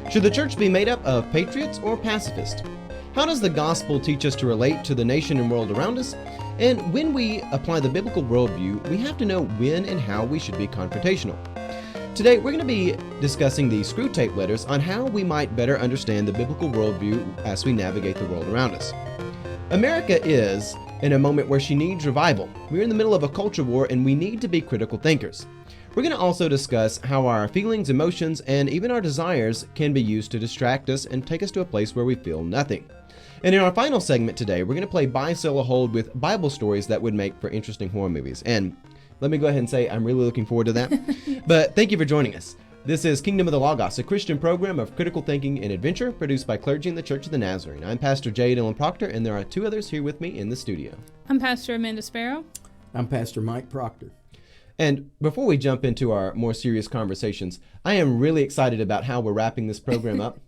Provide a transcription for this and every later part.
Should the church be made up of patriots or pacifists? How does the gospel teach us to relate to the nation and world around us? And when we apply the biblical worldview, we have to know when and how we should be confrontational. Today, we're going to be discussing the Screwtape letters on how we might better understand the biblical worldview as we navigate the world around us. America is in a moment where she needs revival. We're in the middle of a culture war and we need to be critical thinkers. We're going to also discuss how our feelings, emotions, and even our desires can be used to distract us and take us to a place where we feel nothing. And in our final segment today, we're going to play Buy, Sell, or Hold with Bible stories that would make for interesting horror movies. And let me go ahead and say I'm really looking forward to that. But thank you for joining us. This is Kingdom of the Logos, a Christian program of critical thinking and adventure produced by clergy in the Church of the Nazarene. I'm Pastor J. Dillon Proctor, and there are two others here with me in the studio. I'm Pastor Amanda Sparrow. I'm Pastor Mike Proctor. And before we jump into our more serious conversations, I am really excited about how we're wrapping this program up.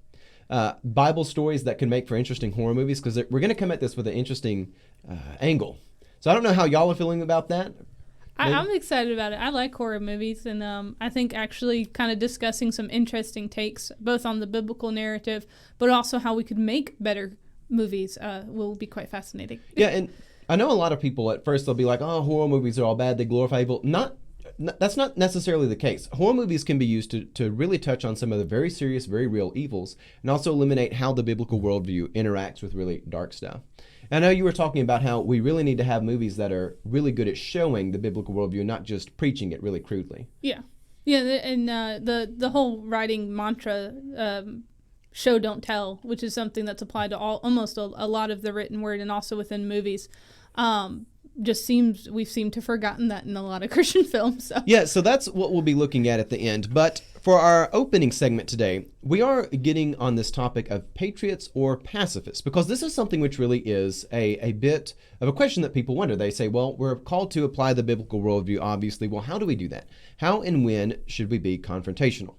Bible stories that can make for interesting horror movies, because we're going to come at this with an interesting angle. So I don't know how y'all are feeling about that. I'm excited about it. I like horror movies, and I think actually kind of discussing some interesting takes, both on the biblical narrative, but also how we could make better movies will be quite fascinating. Yeah, and I know a lot of people at first they'll be like, oh, horror movies are all bad, they glorify evil. That's not necessarily the case. Horror movies can be used to really touch on some of the very serious, very real evils, and also illuminate how the biblical worldview interacts with really dark stuff. And I know you were talking about how we really need to have movies that are really good at showing the biblical worldview, not just preaching it really crudely. Yeah, and the whole writing mantra, show don't tell, which is something that's applied to almost a lot of the written word, and also within movies. We've seemed to have forgotten that in a lot of Christian films. So. Yeah, so that's what we'll be looking at the end. But for our opening segment today, we are getting on this topic of patriots or pacifists, because this is something which really is a bit of a question that people wonder. They say, well, we're called to apply the biblical worldview, obviously. Well, how do we do that? How and when should we be confrontational?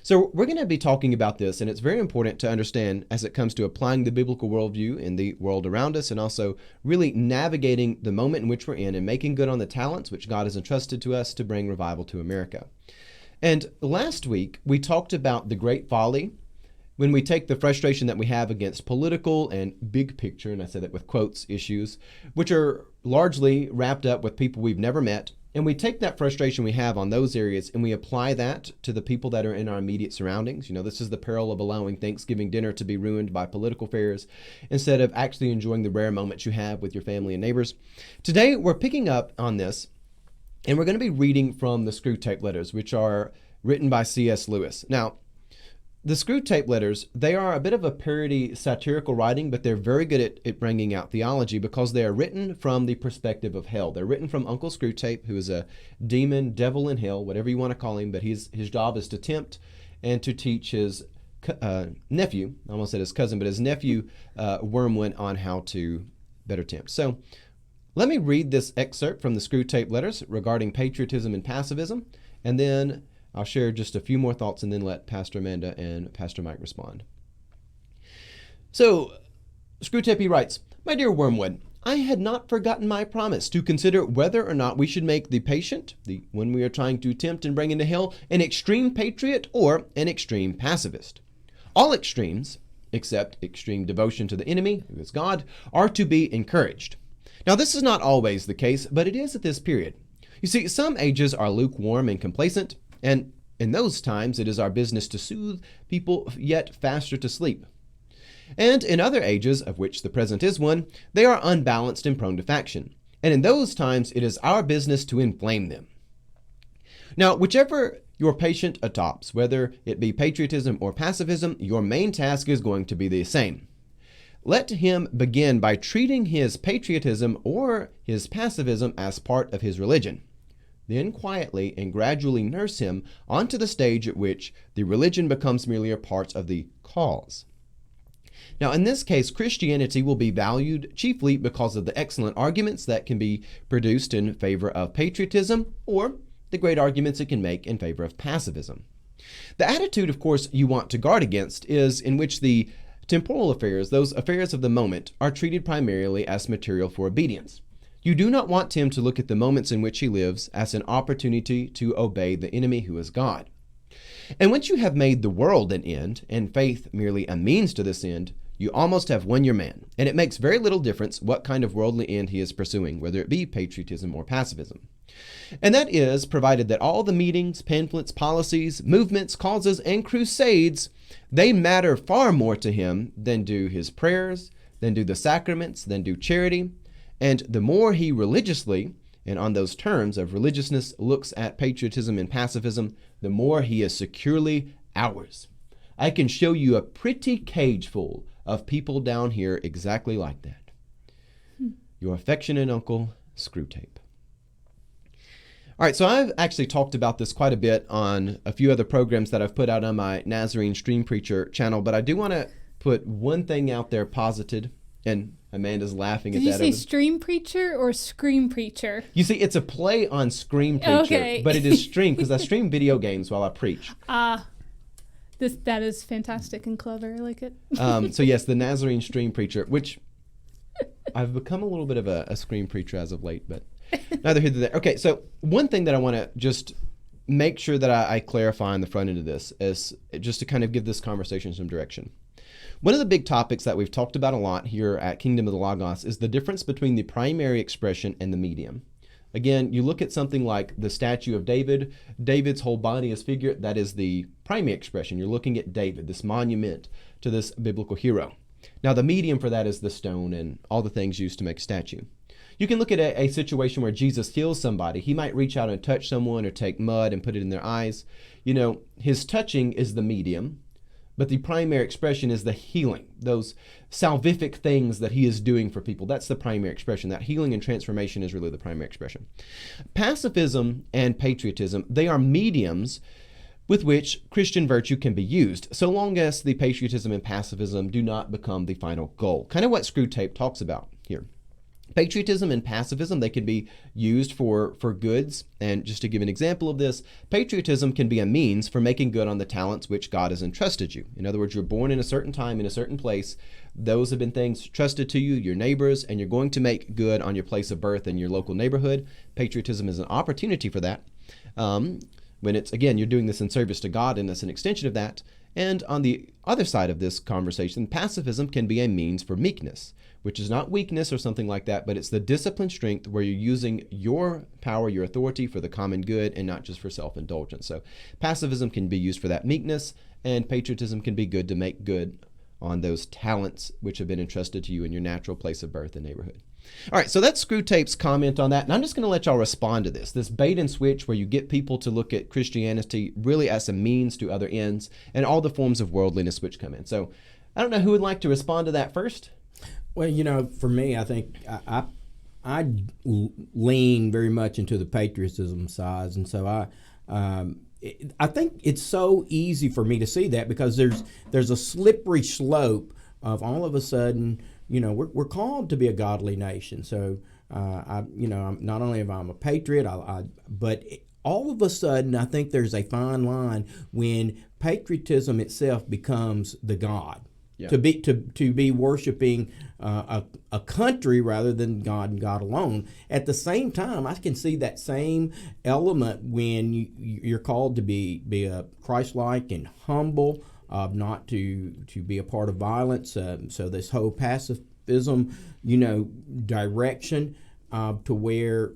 So we're going to be talking about this, and it's very important to understand as it comes to applying the biblical worldview in the world around us, and also really navigating the moment in which we're in and making good on the talents which God has entrusted to us to bring revival to America. And last week, we talked about the Great Folly, when we take the frustration that we have against political and big picture, and I say that with quotes, issues, which are largely wrapped up with people we've never met, and we take that frustration we have on those areas and we apply that to the people that are in our immediate surroundings. You know, this is the peril of allowing Thanksgiving dinner to be ruined by political affairs instead of actually enjoying the rare moments you have with your family and neighbors. Today, we're picking up on this, and we're going to be reading from the Screwtape letters, which are written by C.S. Lewis. Now, the Screwtape letters, they are a bit of a parody satirical writing, but they're very good at bringing out theology because they are written from the perspective of hell. They're written from Uncle Screwtape, who is a demon, devil in hell, whatever you want to call him, but his job is to tempt and to teach his nephew, I almost said his cousin, but his nephew, Wormwood, on how to better tempt. So let me read this excerpt from the Screwtape letters regarding patriotism and pacifism, and then I'll share just a few more thoughts and then let Pastor Amanda and Pastor Mike respond. So, Screwtape writes, "My dear Wormwood, I had not forgotten my promise to consider whether or not we should make the patient, the one we are trying to tempt and bring into hell, an extreme patriot or an extreme pacifist. All extremes, except extreme devotion to the enemy, who is God, are to be encouraged. Now, this is not always the case, but it is at this period. You see, some ages are lukewarm and complacent, and in those times, it is our business to soothe people yet faster to sleep. And in other ages, of which the present is one, they are unbalanced and prone to faction. And in those times, it is our business to inflame them. Now, whichever your patient adopts, whether it be patriotism or pacifism, your main task is going to be the same. Let him begin by treating his patriotism or his pacifism as part of his religion. Then quietly and gradually nurse him onto the stage at which the religion becomes merely a part of the cause. Now, in this case, Christianity will be valued chiefly because of the excellent arguments that can be produced in favor of patriotism, or the great arguments it can make in favor of pacifism. The attitude, of course, you want to guard against is in which the temporal affairs, those affairs of the moment, are treated primarily as material for obedience. You do not want him to look at the moments in which he lives as an opportunity to obey the enemy who is God. And once you have made the world an end, and faith merely a means to this end, you almost have won your man. And it makes very little difference what kind of worldly end he is pursuing, whether it be patriotism or pacifism. And that is, provided that all the meetings, pamphlets, policies, movements, causes, and crusades, they matter far more to him than do his prayers, than do the sacraments, than do charity. And the more he religiously, and on those terms of religiousness, looks at patriotism and pacifism, the more he is securely ours. I can show you a pretty cage full of people down here exactly like that. Your affectionate uncle, Screwtape. All right, so I've actually talked about this quite a bit on a few other programs that I've put out on my Nazarene Stream Preacher channel, but I do want to put one thing out there posited, and Amanda's laughing at that. Did you say Stream Preacher or Scream Preacher? You see, it's a play on Scream Preacher, okay. But it is stream because I stream video games while I preach. That is fantastic and clever. I like it. So yes, the Nazarene Stream Preacher, which I've become a little bit of a Scream Preacher as of late, but neither here nor there. Okay, so one thing that I want to just make sure that I clarify on the front end of this is just to kind of give this conversation some direction. One of the big topics that we've talked about a lot here at Kingdom of the Logos is the difference between the primary expression and the medium. Again, you look at something like the statue of David. David's whole body is figure. That is the primary expression. You're looking at David, this monument to this biblical hero. Now, the medium for that is the stone and all the things used to make a statue. You can look at a situation where Jesus heals somebody. He might reach out and touch someone or take mud and put it in their eyes. You know, his touching is the medium, but the primary expression is the healing, those salvific things that he is doing for people. That's the primary expression. That healing and transformation is really the primary expression. Pacifism and patriotism, they are mediums with which Christian virtue can be used, so long as the patriotism and pacifism do not become the final goal. Kind of what Screwtape talks about here. Patriotism and pacifism, they can be used for goods. And just to give an example of this, patriotism can be a means for making good on the talents which God has entrusted you. In other words, you're born in a certain time, in a certain place. Those have been things trusted to you, your neighbors, and you're going to make good on your place of birth in your local neighborhood. Patriotism is an opportunity for that. When it's, again, you're doing this in service to God, and it's an extension of that. And on the other side of this conversation, pacifism can be a means for meekness, which is not weakness or something like that, but it's the disciplined strength where you're using your power, your authority for the common good and not just for self-indulgence. So pacifism can be used for that meekness, and patriotism can be good to make good on those talents which have been entrusted to you in your natural place of birth and neighborhood. All right, so that's Screwtape's comment on that, and I'm just going to let y'all respond to this bait and switch where you get people to look at Christianity really as a means to other ends and all the forms of worldliness which come in. So I don't know who would like to respond to that first. Well, you know, for me, I think I lean very much into the patriotism side, and so I think it's so easy for me to see that because there's a slippery slope of all of a sudden, you know, we're called to be a godly nation. So, I'm not only am I a patriot, but all of a sudden, I think there's a fine line when patriotism itself becomes the God. Yeah. To be worshiping a country rather than God and God alone. At the same time, I can see that same element when you're called to be a Christ-like and humble, not to be a part of violence. So this whole pacifism, direction to where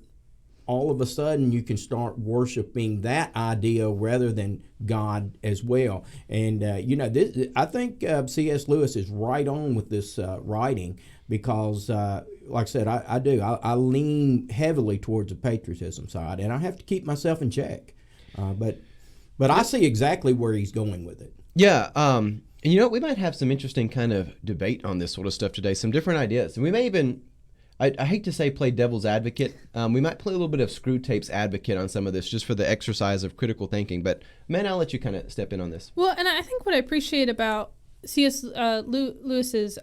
all of a sudden you can start worshiping that idea rather than God as well. And, I think C.S. Lewis is right on with this writing because, like I said, I lean heavily towards the patriotism side, and I have to keep myself in check. But I see exactly where he's going with it. Yeah, and we might have some interesting kind of debate on this sort of stuff today, some different ideas. And we may even, I hate to say play devil's advocate. We might play a little bit of Screwtape's advocate on some of this just for the exercise of critical thinking. But, man, I'll let you kind of step in on this. Well, and I think what I appreciate about C.S. Lewis's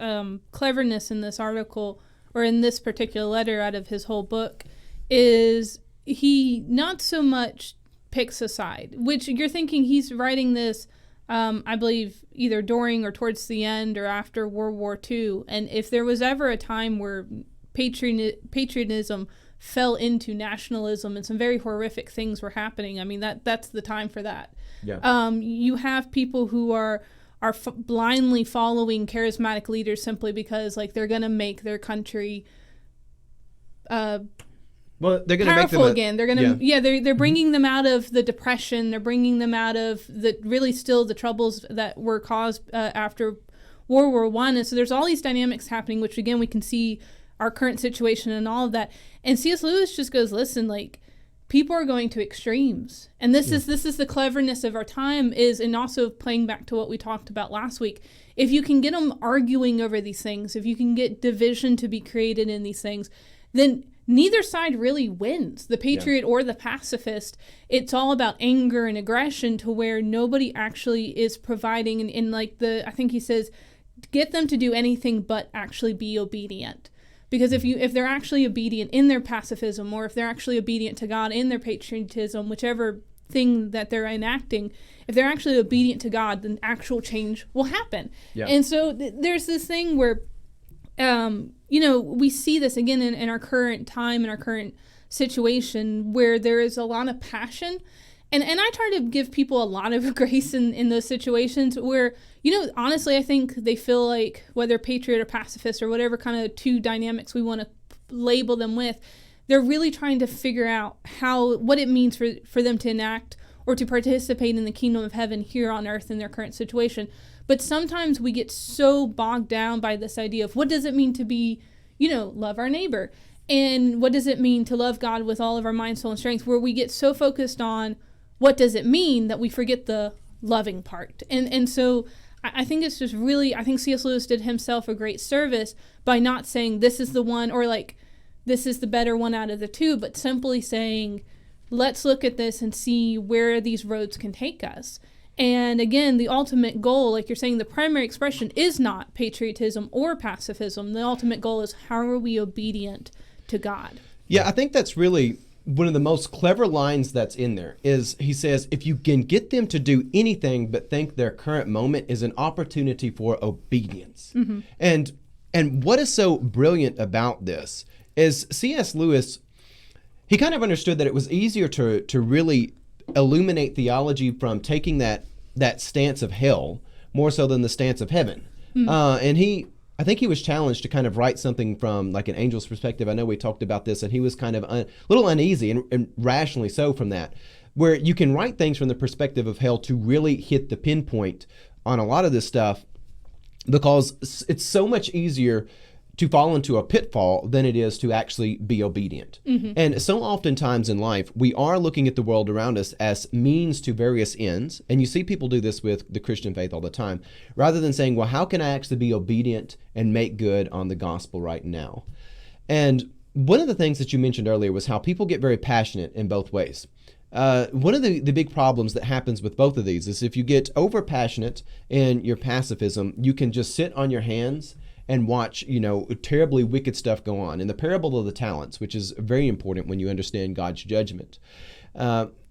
cleverness in this article, or in this particular letter out of his whole book, is he not so much picks a side, which you're thinking he's writing this, I believe, either during or towards the end or after World War II. And if there was ever a time where patriotism fell into nationalism and some very horrific things were happening. I mean, that's the time for that. Yeah. You have people who are blindly following charismatic leaders simply because like they're going to make their country Well, they're going to make powerful them again. They're going to they're bringing them out of the depression. They're bringing them out of the really still the troubles that were caused after World War I. And so there's all these dynamics happening, which again we can see our current situation and all of that. And C.S. Lewis just goes, listen, like people are going to extremes, and this is the cleverness of our time is, and also playing back to what we talked about last week. If you can get them arguing over these things, if you can get division to be created in these things, then neither side really wins, the patriot or the pacifist. It's all about anger and aggression to where nobody actually is providing. And like I think he says, get them to do anything but actually be obedient. Because if they're actually obedient in their pacifism, or if they're actually obedient to God in their patriotism, whichever thing that they're enacting, if they're actually obedient to God, then actual change will happen. Yeah. And so there's this thing where, we see this again in our current time, in our current situation, where there is a lot of passion. And I try to give people a lot of grace in those situations where, honestly, I think they feel like whether patriot or pacifist or whatever kind of two dynamics we want to label them with, they're really trying to figure out what it means for them to enact or to participate in the kingdom of heaven here on earth in their current situation. But sometimes we get so bogged down by this idea of what does it mean to be, love our neighbor? And what does it mean to love God with all of our mind, soul, and strength, where we get so focused on what does it mean that we forget the loving part. And so I think it's just really, I think C.S. Lewis did himself a great service by not saying this is the one, or like this is the better one out of the two, but simply saying, let's look at this and see where these roads can take us. And again, the ultimate goal, like you're saying, the primary expression is not patriotism or pacifism. The ultimate goal is how are we obedient to God? Yeah, I think that's really one of the most clever lines that's in there is he says, if you can get them to do anything but think their current moment is an opportunity for obedience. Mm-hmm. And what is so brilliant about this is C.S. Lewis, he kind of understood that it was easier to really illuminate theology from taking that stance of hell more so than the stance of heaven. Mm-hmm. And I think he was challenged to kind of write something from like an angel's perspective. I know we talked about this, and he was kind of a little uneasy, and rationally so from that, where you can write things from the perspective of hell to really hit the pinpoint on a lot of this stuff, because it's so much easier to fall into a pitfall than it is to actually be obedient. Mm-hmm. And so oftentimes in life, we are looking at the world around us as means to various ends. And you see people do this with the Christian faith all the time, rather than saying, well, how can I actually be obedient and make good on the gospel right now? And one of the things that you mentioned earlier was how people get very passionate in both ways. One of the big problems that happens with both of these is if you get over passionate in your pacifism, you can just sit on your hands and watch, terribly wicked stuff go on. In the parable of the talents, which is very important when you understand God's judgment,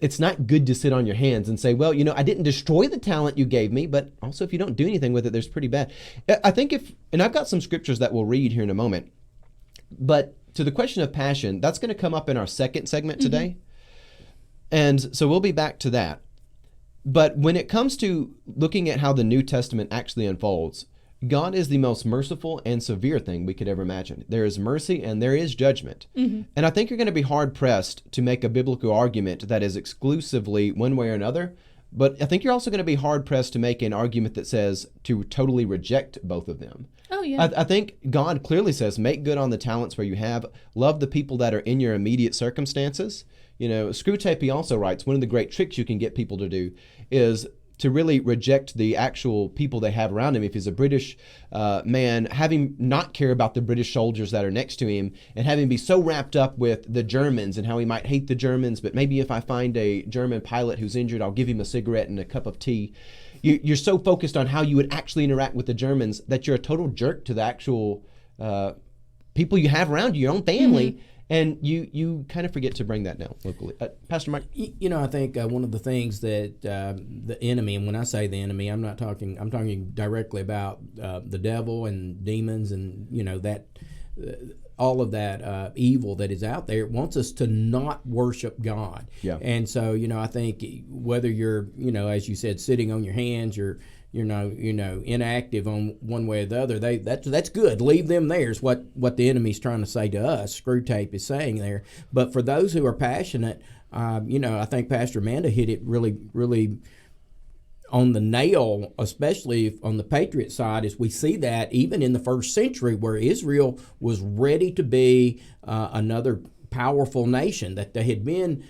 it's not good to sit on your hands and say, well, I didn't destroy the talent you gave me, but also if you don't do anything with it, there's pretty bad. I think and I've got some scriptures that we'll read here in a moment, but to the question of passion, that's going to come up in our second segment today. Mm-hmm. And so we'll be back to that. But when it comes to looking at how the New Testament actually unfolds, God is the most merciful and severe thing we could ever imagine. There is mercy and there is judgment. Mm-hmm. And I think you're going to be hard-pressed to make a biblical argument that is exclusively one way or another. But I think you're also going to be hard-pressed to make an argument that says to totally reject both of them. Oh, yeah. I think God clearly says, make good on the talents where you have. Love the people that are in your immediate circumstances. Screwtape, he also writes, one of the great tricks you can get people to do is to really reject the actual people they have around him. If he's a British man, have him not care about the British soldiers that are next to him, and have him be so wrapped up with the Germans and how he might hate the Germans, but maybe if I find a German pilot who's injured, I'll give him a cigarette and a cup of tea. You're so focused on how you would actually interact with the Germans that you're a total jerk to the actual people you have around you, your own family. Mm-hmm. And you kind of forget to bring that down locally. Pastor Mike? I think one of the things that the enemy, and when I say the enemy, I'm talking directly about the devil and demons and, that evil that is out there. It wants us to not worship God. Yeah. And so, I think whether you're, as you said, sitting on your hands, you're inactive on one way or the other, that's good. Leave them there is what the enemy's trying to say to us. Screwtape is saying there. But for those who are passionate, I think Pastor Amanda hit it really, really on the nail, especially on the Patriot side, is we see that even in the first century where Israel was ready to be another powerful nation, that they had been,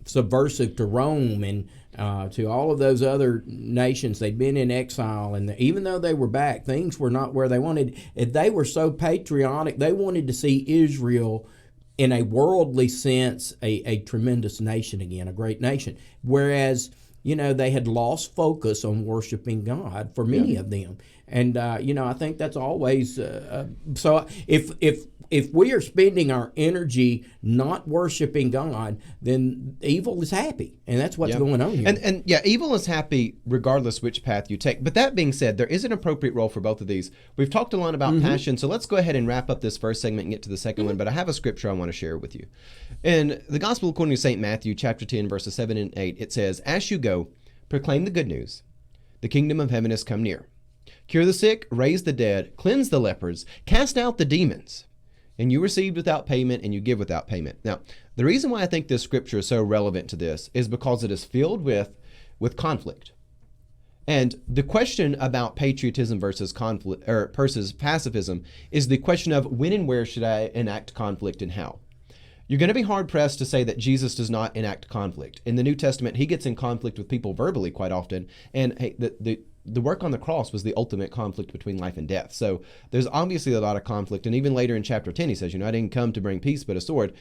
subversive to Rome and to all of those other nations. They'd been in exile, and even though they were back, things were not where they wanted. They were so patriotic, they wanted to see Israel in a worldly sense, a tremendous nation again, a great nation. Whereas, they had lost focus on worshiping God for many of them. And, I think that's always, so if we are spending our energy not worshiping God, then evil is happy. And that's what's going on here. And evil is happy regardless which path you take. But that being said, there is an appropriate role for both of these. We've talked a lot about passion, so let's go ahead and wrap up this first segment and get to the second one. But I have a scripture I want to share with you. In the Gospel according to St. Matthew, chapter 10, verses 7 and 8, it says, "As you go, proclaim the good news. The kingdom of heaven has come near. Cure the sick, raise the dead, cleanse the lepers, cast out the demons. And you received without payment, and you give without payment." Now, the reason why I think this scripture is so relevant to this is because it is filled with conflict. And the question about patriotism versus conflict or versus pacifism is the question of when and where should I enact conflict and how. You're going to be hard-pressed to say that Jesus does not enact conflict. In the New Testament, he gets in conflict with people verbally quite often. And hey, the work on the cross was the ultimate conflict between life and death. So there's obviously a lot of conflict. And even later in chapter 10, he says, I didn't come to bring peace but a sword.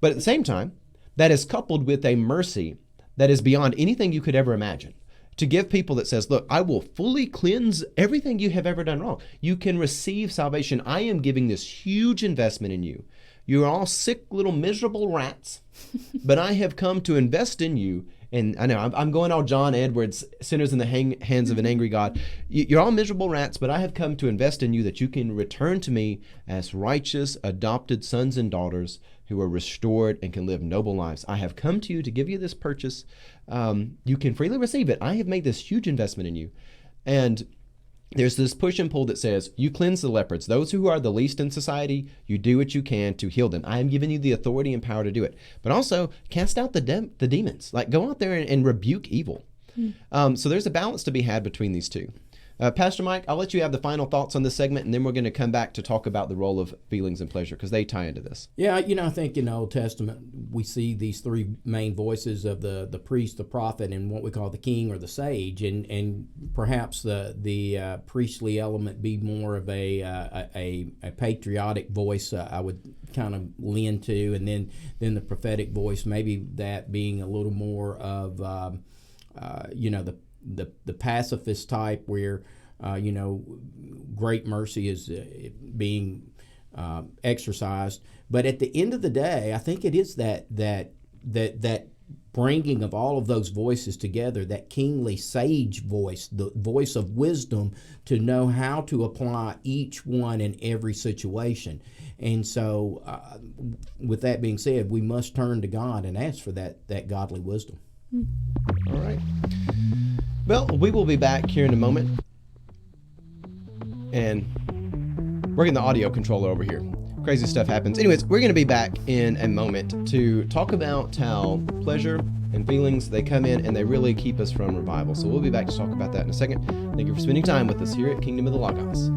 But at the same time, that is coupled with a mercy that is beyond anything you could ever imagine. To give people that says, look, I will fully cleanse everything you have ever done wrong. You can receive salvation. I am giving this huge investment in you. You're all sick little miserable rats, but I have come to invest in you. And I know I'm going all John Edwards, sinners in the hands of an angry God. You're all miserable rats, but I have come to invest in you that you can return to me as righteous, adopted sons and daughters who are restored and can live noble lives. I have come to you to give you this purchase. You can freely receive it. I have made this huge investment in you. And there's this push and pull that says, you cleanse the lepers. Those who are the least in society, you do what you can to heal them. I am giving you the authority and power to do it. But also, cast out the demons. Like, go out there and rebuke evil. So there's a balance to be had between these two. Pastor Mike, I'll let you have the final thoughts on this segment, and then we're going to come back to talk about the role of feelings and pleasure, because they tie into this. Yeah, I think in the Old Testament, we see these three main voices of the priest, the prophet, and what we call the king or the sage, and perhaps the priestly element be more of a patriotic voice, I would kind of lean to, and then the prophetic voice, maybe that being a little more of, the pacifist type, where great mercy is being exercised. But at the end of the day, I think it is that bringing of all of those voices together, that kingly sage voice, the voice of wisdom, to know how to apply each one in every situation. And so, with that being said, we must turn to God and ask for that godly wisdom. All right. Well, we will be back here in a moment. And we're getting the audio controller over here. Crazy stuff happens. Anyways, we're going to be back in a moment to talk about how pleasure and feelings, they come in and they really keep us from revival. So we'll be back to talk about that in a second. Thank you for spending time with us here at Kingdom of the Logos.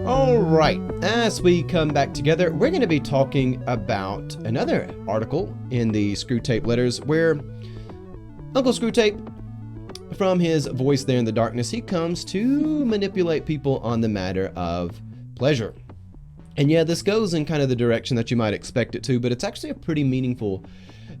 All right, as we come back together, we're going to be talking about another article in the Screwtape letters where Uncle Screwtape, from his voice there in the darkness, he comes to manipulate people on the matter of pleasure. And yeah, this goes in kind of the direction that you might expect it to, but it's actually a pretty meaningful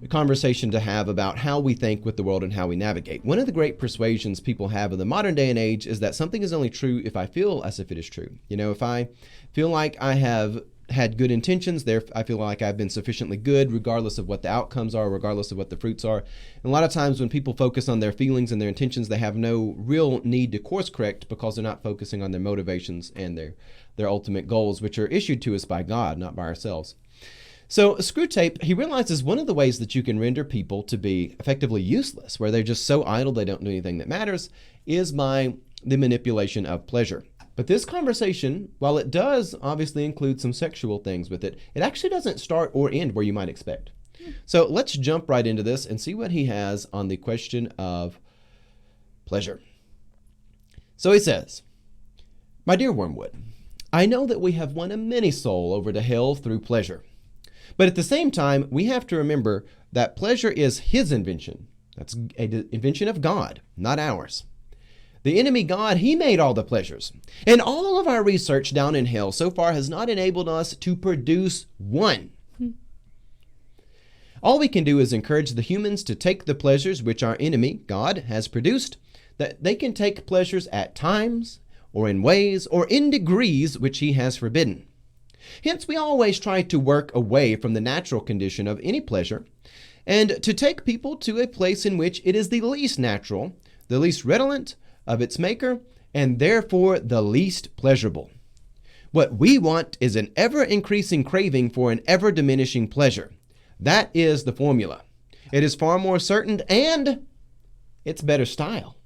conversation to have about how we think with the world and how we navigate. One of the great persuasions people have in the modern day and age is that something is only true if I feel as if it is true. If I feel like I have had good intentions. There, I feel like I've been sufficiently good, regardless of what the outcomes are, regardless of what the fruits are. And a lot of times when people focus on their feelings and their intentions, they have no real need to course correct because they're not focusing on their motivations and their ultimate goals, which are issued to us by God, not by ourselves. So Screwtape, he realizes one of the ways that you can render people to be effectively useless, where they're just so idle they don't do anything that matters, is by the manipulation of pleasure. But this conversation, while it does obviously include some sexual things with it, it actually doesn't start or end where you might expect. So let's jump right into this and see what he has on the question of pleasure. So he says, "My dear Wormwood, I know that we have won a many soul over to hell through pleasure. But at the same time, we have to remember that pleasure is his invention. That's an invention of God, not ours. The enemy God, he made all the pleasures. And all of our research down in hell so far has not enabled us to produce one. All we can do is encourage the humans to take the pleasures which our enemy, God, has produced, that they can take pleasures at times, or in ways, or in degrees which he has forbidden. Hence, we always try to work away from the natural condition of any pleasure, and to take people to a place in which it is the least natural, the least redolent of its maker, and therefore the least pleasurable. What we want is an ever-increasing craving for an ever-diminishing pleasure. That is the formula. It is far more certain, and it's better style.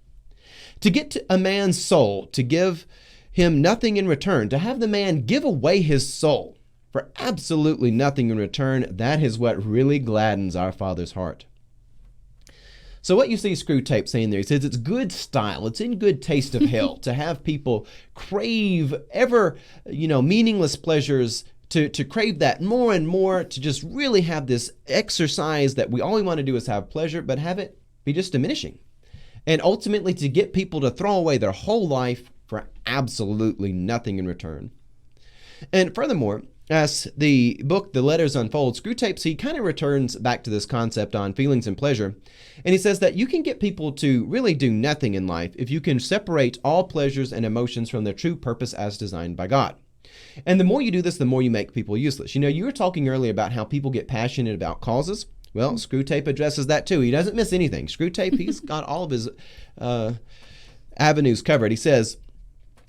To get to a man's soul, to give him nothing in return, to have the man give away his soul for absolutely nothing in return, that is what really gladdens our Father's heart." So what you see Screwtape saying there, he says it's good style, it's in good taste of hell to have people crave ever, meaningless pleasures, to crave that more and more, to just really have this exercise that all we want to do is have pleasure, but have it be just diminishing. And ultimately to get people to throw away their whole life for absolutely nothing in return. And furthermore, as the book, The Letters unfold, Screwtape, he kind of returns back to this concept on feelings and pleasure. And he says that you can get people to really do nothing in life if you can separate all pleasures and emotions from their true purpose as designed by God. And the more you do this, the more you make people useless. You were talking earlier about how people get passionate about causes. Well, Screwtape addresses that too. He doesn't miss anything. Screwtape, he's got all of his avenues covered. He says,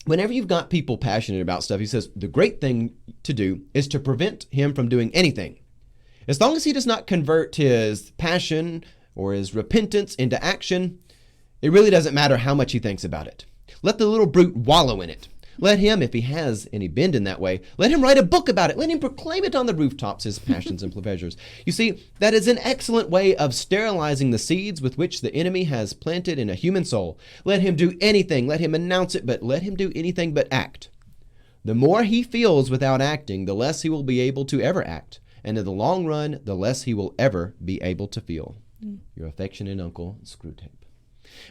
whenever you've got people passionate about stuff, he says, the great thing to do is to prevent him from doing anything. As long as he does not convert his passion or his repentance into action, it really doesn't matter how much he thinks about it. Let the little brute wallow in it. Let him, if he has any bend in that way, let him write a book about it. Let him proclaim it on the rooftops, his passions and pleasures. You see, that is an excellent way of sterilizing the seeds with which the enemy has planted in a human soul. Let him do anything. Let him announce it, but let him do anything but act. The more he feels without acting, the less he will be able to ever act. And in the long run, the less he will ever be able to feel. Your affectionate uncle, Screwtape.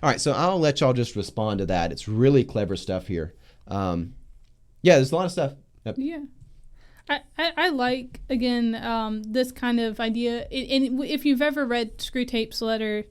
All right, so I'll let y'all just respond to that. It's really clever stuff here. There's a lot of stuff. Yep. Yeah. I like, again, this kind of idea. And if you've ever read Screwtape's letters,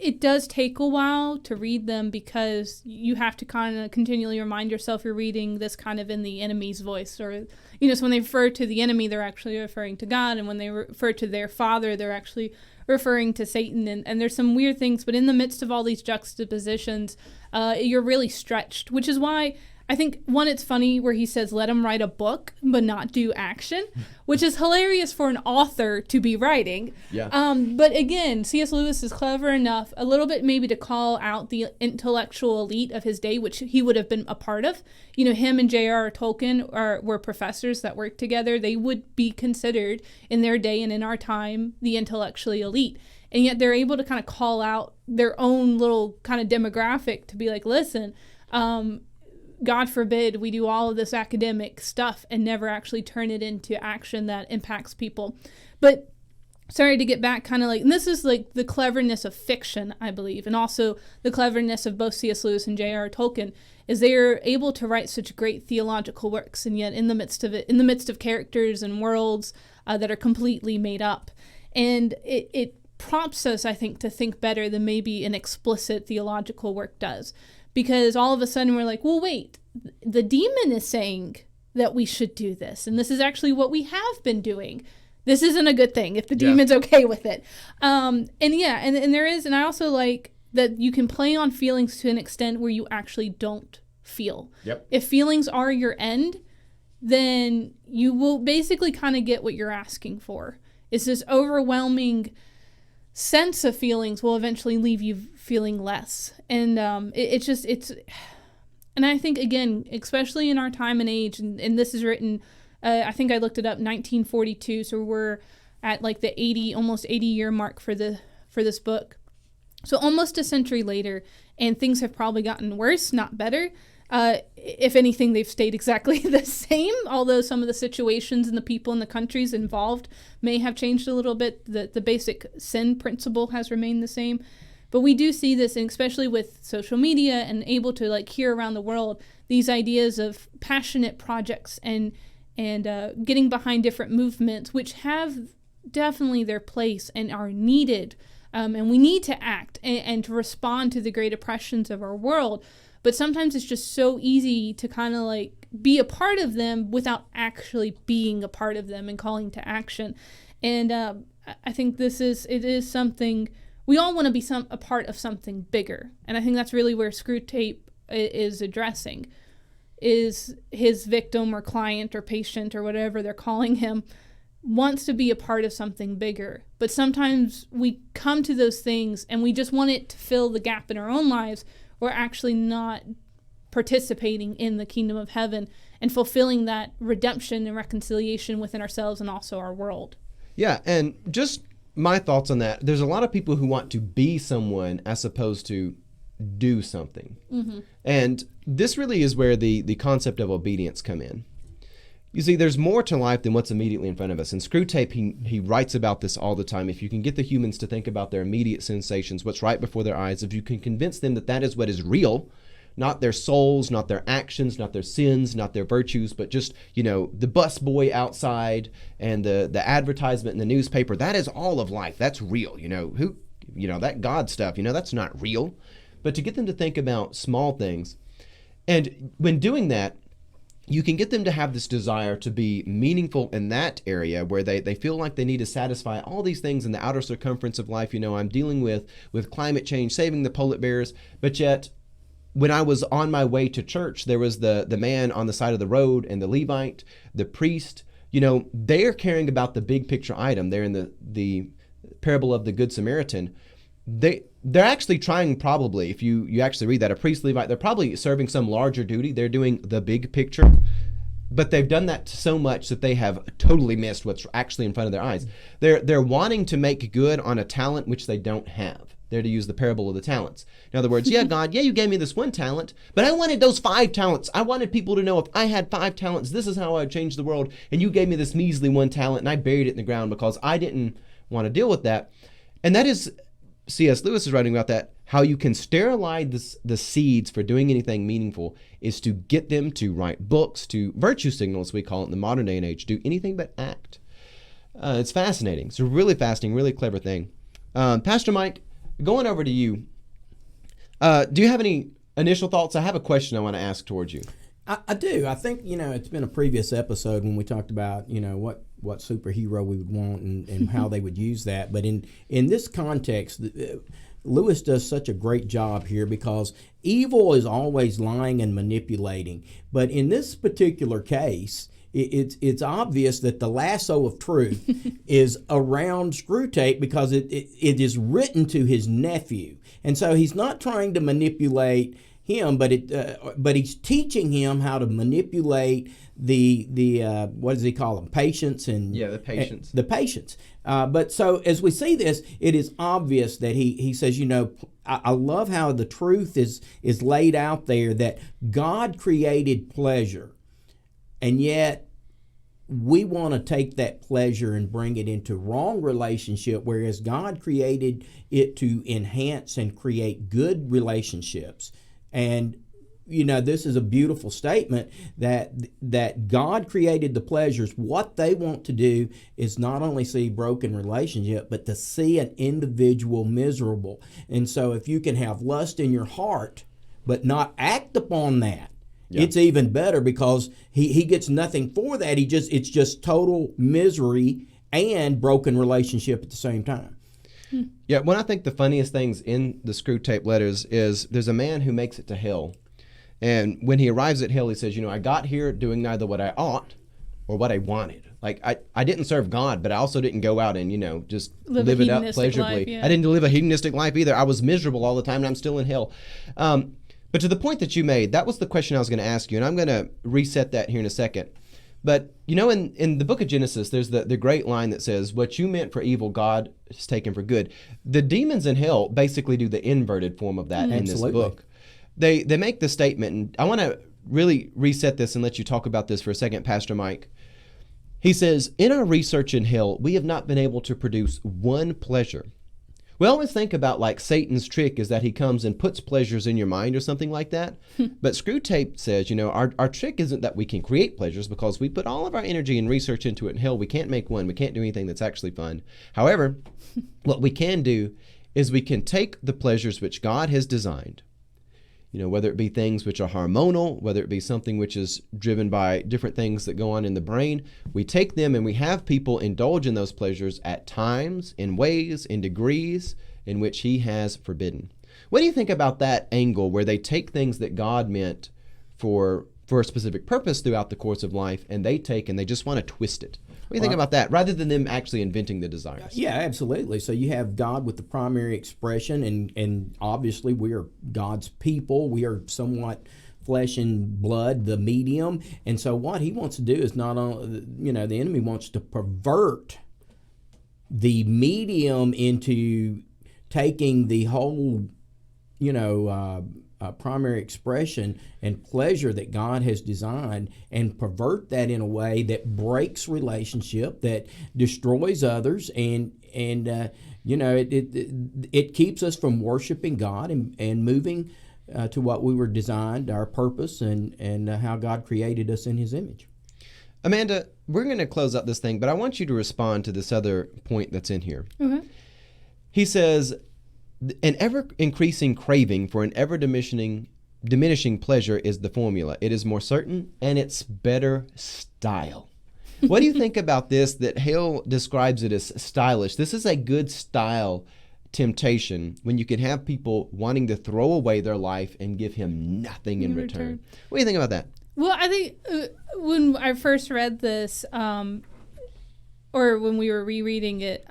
it does take a while to read them because you have to kind of continually remind yourself you're reading this kind of in the enemy's voice. Or, so when they refer to the enemy, they're actually referring to God. And when they refer to their father, they're actually referring to Satan. And there's some weird things. But in the midst of all these juxtapositions, you're really stretched, which is why I think, one, it's funny where he says, let him write a book, but not do action, which is hilarious for an author to be writing. Yeah. But again, C.S. Lewis is clever enough, a little bit maybe to call out the intellectual elite of his day, which he would have been a part of. Him and J.R.R. Tolkien were professors that worked together. They would be considered in their day and in our time the intellectually elite. And yet they're able to kind of call out their own little kind of demographic to be like, listen, God forbid we do all of this academic stuff and never actually turn it into action that impacts people. But sorry to get back kind of and this is the cleverness of fiction, I believe, and also the cleverness of both C.S. Lewis and J.R.R. Tolkien, is they are able to write such great theological works, and yet in the midst of characters and worlds that are completely made up. And it prompts us, I think, to think better than maybe an explicit theological work does. because all of a sudden we're like, well, wait, the demon is saying that we should do this, and this is actually what we have been doing. This isn't a good thing if the demon's okay with it. And there is, and I also like that you can play on feelings to an extent where you actually don't feel. Yep. If feelings are your end, then you will basically kind of get what you're asking for. It's this overwhelming sense of feelings will eventually leave you feeling less. And and I think, again, especially in our time and age, and this is written, I think I looked it up, 1942, so we're at like the almost 80 year mark for this book. So almost a century later, and things have probably gotten worse, not better. If anything, they've stayed exactly the same, although some of the situations and the people and the countries involved may have changed a little bit. The basic sin principle has remained the same. But we do see this, and especially with social media and able to like hear around the world, these ideas of passionate projects and getting behind different movements, which have definitely their place and are needed. And we need to act and to respond to the great oppressions of our world. But sometimes it's just so easy to kind of like be a part of them without actually being a part of them and calling to action. And I think it is something, we all want to be a part of something bigger. And I think that's really where Screwtape is addressing, is his victim or client or patient or whatever they're calling him wants to be a part of something bigger. But sometimes we come to those things and we just want it to fill the gap in our own lives. We're actually not participating in the kingdom of heaven and fulfilling that redemption and reconciliation within ourselves and also our world. Yeah, and just my thoughts on that. There's a lot of people who want to be someone as opposed to do something. Mm-hmm. And this really is where the concept of obedience come in. You see, there's more to life than what's immediately in front of us. And Screwtape, he writes about this all the time. If you can get the humans to think about their immediate sensations, what's right before their eyes, if you can convince them that that is what is real, not their souls, not their actions, not their sins, not their virtues, but just, the bus boy outside and the advertisement in the newspaper, that is all of life. That's real. That God stuff, that's not real. But to get them to think about small things, and when doing that, you can get them to have this desire to be meaningful in that area where they feel like they need to satisfy all these things in the outer circumference of life. I'm dealing with climate change, saving the polar bears, but yet when I was on my way to church, there was the man on the side of the road and the Levite, the priest. They're caring about the big picture item. They're in the parable of the Good Samaritan. They're actually trying, probably, if you actually read that, a priest, Levite, they're probably serving some larger duty. They're doing the big picture, but they've done that so much that they have totally missed what's actually in front of their eyes. They're wanting to make good on a talent which they don't have. They're to use the parable of the talents. In other words, yeah, God, you gave me this one talent, but I wanted those 5 talents. I wanted people to know if I had 5 talents, this is how I would change the world. And you gave me this measly one talent, and I buried it in the ground because I didn't want to deal with that. And that is, C.S. Lewis is writing about that, how you can sterilize the seeds for doing anything meaningful is to get them to write books, to virtue signal, as we call it in the modern day and age, do anything but act. It's fascinating. It's a really fascinating, really clever thing. Pastor Mike, going over to you, do you have any initial thoughts? I have a question I want to ask towards you. I do. I think, it's been a previous episode when we talked about, what superhero we would want and how they would use that. But in this context, Lewis does such a great job here because evil is always lying and manipulating. But in this particular case, it's obvious that the lasso of truth is around Screwtape because it is written to his nephew. And so he's not trying to manipulate him, but he's teaching him how to manipulate the what does he call them? Patience and the patience. The patience. But so as we see this, it is obvious that he says, I love how the truth is laid out there that God created pleasure, and yet we want to take that pleasure and bring it into wrong relationship, whereas God created it to enhance and create good relationships. And this is a beautiful statement that God created the pleasures. What they want to do is not only see broken relationship, but to see an individual miserable. And so if you can have lust in your heart, but not act upon that, Yeah. it's even better, because he gets nothing for that. It's just total misery and broken relationship at the same time. Yeah, one I think the funniest things in the Screwtape letters is there's a man who makes it to hell. And when he arrives at hell, he says, I got here doing neither what I ought or what I wanted. Like, I didn't serve God, but I also didn't go out and, just live it up pleasurably. Life, yeah. I didn't live a hedonistic life either. I was miserable all the time, and I'm still in hell. But to the point that you made, that was the question I was going to ask you, and I'm going to reset that here in a second. But, in the book of Genesis, there's the great line that says, what you meant for evil, God has taken for good. The demons in hell basically do the inverted form of that in this book. They make the statement, and I want to really reset this and let you talk about this for a second, Pastor Mike. He says, in our research in hell, we have not been able to produce one pleasure. We always think about like Satan's trick is that he comes and puts pleasures in your mind or something like that. But Screwtape says, our trick isn't that we can create pleasures, because we put all of our energy and research into it. In hell, we can't make one. We can't do anything that's actually fun. However, what we can do is we can take the pleasures which God has designed, whether it be things which are hormonal, whether it be something which is driven by different things that go on in the brain. We take them and we have people indulge in those pleasures at times, in ways, in degrees in which he has forbidden. What do you think about that angle where they take things that God meant for a specific purpose throughout the course of life, and they just want to twist it? What do you think about that, rather than them actually inventing the desires? Yeah, absolutely. So you have God with the primary expression, and obviously we are God's people. We are somewhat flesh and blood, the medium. And so what he wants to do is not only, the enemy wants to pervert the medium into taking the whole, primary expression and pleasure that God has designed, and pervert that in a way that breaks relationship, that destroys others, and it keeps us from worshiping God and moving to what we were designed, our purpose, and how God created us in his image. Amanda, we're going to close out this thing, but I want you to respond to this other point that's in here. Okay. He says, an ever-increasing craving for an ever-diminishing pleasure is the formula. It is more certain, and it's better style. What do you think about this, that hell describes it as stylish? This is a good style temptation when you can have people wanting to throw away their life and give him nothing in return. What do you think about that? Well, I think when I first read this, or when we were rereading it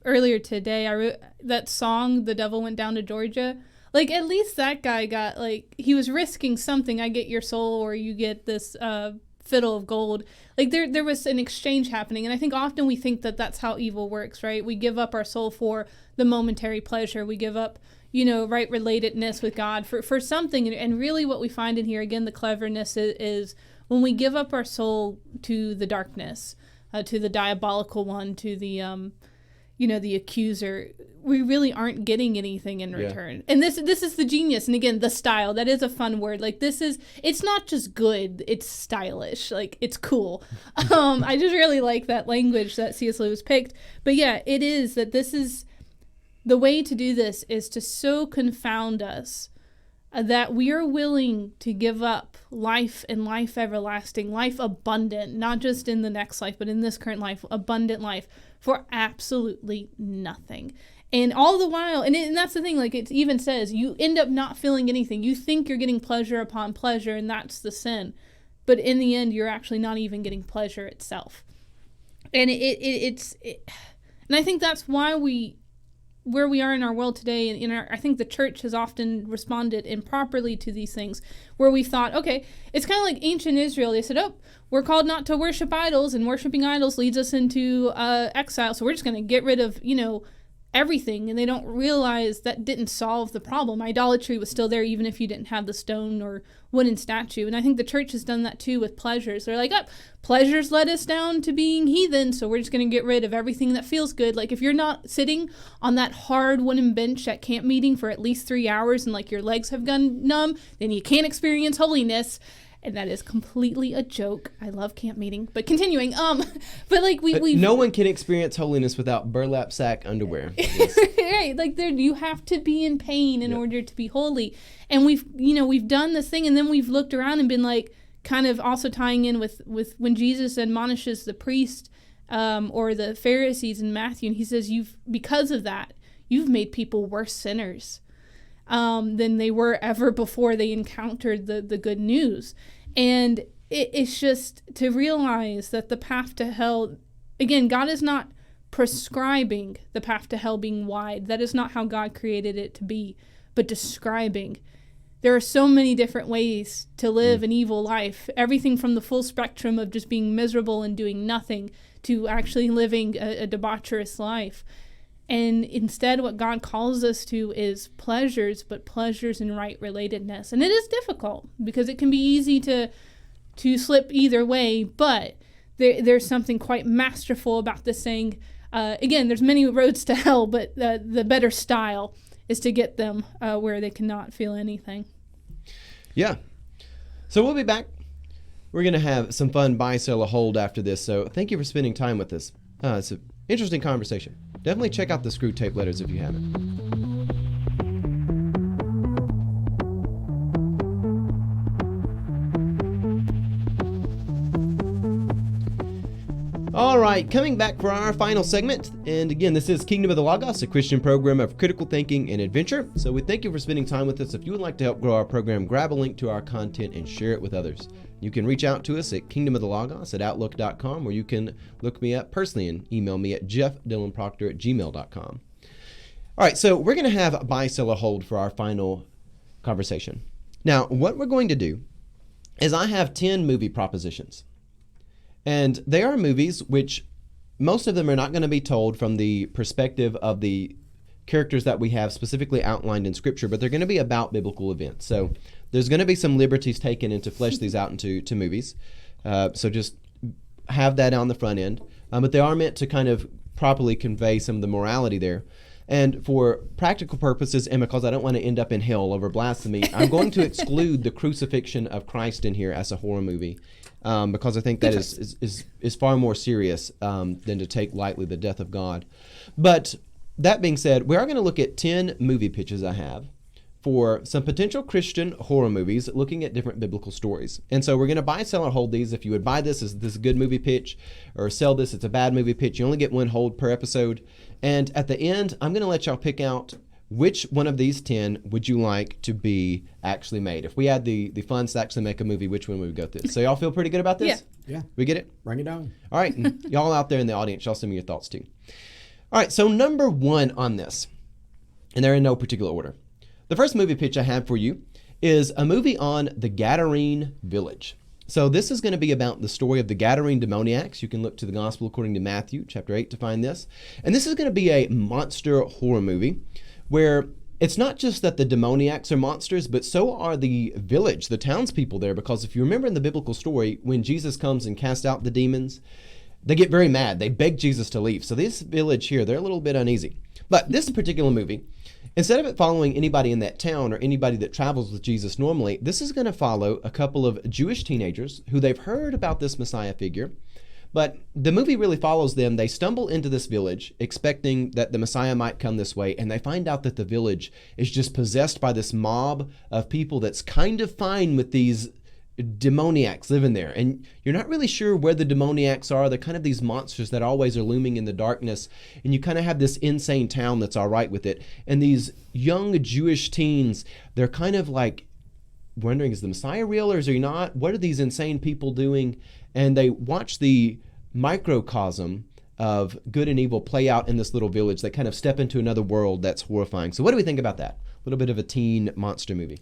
earlier today, I wrote that song, "The Devil Went Down to Georgia." Like, at least that guy got, he was risking something. I get your soul, or you get this fiddle of gold. Like, there was an exchange happening. And I think often we think that that's how evil works, right? We give up our soul for the momentary pleasure. We give up, right relatedness with God for something. And really what we find in here, again, the cleverness is when we give up our soul to the darkness, to the diabolical one, to the, the accuser, we really aren't getting anything in return. And this is the genius. And again, the style, that is a fun word. Like, it's not just good, it's stylish. Like, it's cool. I just really like that language that C.S. Lewis picked. But yeah, it is that this is, the way to do this is to so confound us that we are willing to give up life and life everlasting, life abundant, not just in the next life, but in this current life, abundant life, for absolutely nothing. And all the while, and that's the thing, like it even says, you end up not feeling anything. You think you're getting pleasure upon pleasure, and that's the sin. But in the end, you're actually not even getting pleasure itself. And it's and I think that's why where we are in our world today, and I think the church has often responded improperly to these things, where we thought, okay, it's kind of like ancient Israel. They said, we're called not to worship idols, and worshiping idols leads us into exile, so we're just going to get rid of, everything. And they don't realize that didn't solve the problem. Idolatry was still there even if you didn't have the stone or wooden statue. And I think the church has done that too with pleasures. They're like, pleasures led us down to being heathen, so we're just going to get rid of everything that feels good. Like, if you're not sitting on that hard wooden bench at camp meeting for at least 3 hours and like your legs have gone numb, then you can't experience holiness. And that is completely a joke. I love camp meeting, but continuing. But like we no one can experience holiness without burlap sack underwear. Yes. Right, like you have to be in pain in order to be holy. And we've done this thing, and then we've looked around and been like, kind of also tying in with when Jesus admonishes the priest or the Pharisees in Matthew, and he says, because of that, you've made people worse sinners than they were ever before they encountered the good news. And it's just to realize that the path to hell, again, God is not prescribing the path to hell being wide. That is not how God created it to be, but describing. There are so many different ways to live an evil life, everything from the full spectrum of just being miserable and doing nothing to actually living a debaucherous life. And instead, what God calls us to is pleasures, but pleasures in right relatedness. And it is difficult because it can be easy to slip either way, but there's something quite masterful about this saying, again, there's many roads to hell, but the better style is to get them where they cannot feel anything. Yeah. So we'll be back. We're going to have some fun buy, sell, or hold after this. So thank you for spending time with us. It's an interesting conversation. Definitely check out the Screwtape letters if you haven't. All right, coming back for our final segment. And again, this is Kingdom of the Logos, a Christian program of critical thinking and adventure. So we thank you for spending time with us. If you would like to help grow our program, grab a link to our content and share it with others. You can reach out to us at kingdomoftheLogos@outlook.com, or you can look me up personally and email me at jeffdillonproctor@gmail.com. All right, so we're going to have buy, sell, or hold for our final conversation. Now, what we're going to do is I have 10 movie propositions. And they are movies which most of them are not going to be told from the perspective of the characters that we have specifically outlined in Scripture, but they're going to be about biblical events. So there's going to be some liberties taken to flesh these out into movies. So just have that on the front end. But they are meant to kind of properly convey some of the morality there. And for practical purposes, and because I don't want to end up in hell over blasphemy, I'm going to exclude the crucifixion of Christ in here as a horror movie. Because I think that is far more serious than to take lightly the death of God. But that being said, we are going to look at 10 movie pitches I have for some potential Christian horror movies looking at different biblical stories. And so we're going to buy, sell, or hold these. If you would buy this, is this a good movie pitch? Or sell this, it's a bad movie pitch. You only get one hold per episode. And at the end, I'm going to let y'all pick out which one of these 10 would you like to be actually made? If we had the funds to actually make a movie, which one would we go through? So y'all feel pretty good about this? Yeah. We get it? Bring it on. All right. And y'all out there in the audience, y'all send me your thoughts too. All right. So number 1 on this, and they're in no particular order. The first movie pitch I have for you is a movie on the Gadarene village. So this is going to be about the story of the Gadarene demoniacs. You can look to the Gospel according to Matthew chapter 8 to find this. And this is going to be a monster horror movie where it's not just that the demoniacs are monsters, but so are the village, the townspeople there. Because if you remember in the biblical story, when Jesus comes and casts out the demons, they get very mad. They beg Jesus to leave. So this village here, they're a little bit uneasy. But this particular movie, instead of it following anybody in that town or anybody that travels with Jesus normally, this is going to follow a couple of Jewish teenagers who they've heard about this Messiah figure. But the movie really follows them. They stumble into this village expecting that the Messiah might come this way, and they find out that the village is just possessed by this mob of people that's kind of fine with these demoniacs living there. And you're not really sure where the demoniacs are. They're kind of these monsters that always are looming in the darkness. And you kind of have this insane town that's all right with it. And these young Jewish teens, they're kind of like wondering, is the Messiah real or is he not? What are these insane people doing? And they watch the microcosm of good and evil play out in this little village. They kind of step into another world that's horrifying. So what do we think about that? A little bit of a teen monster movie.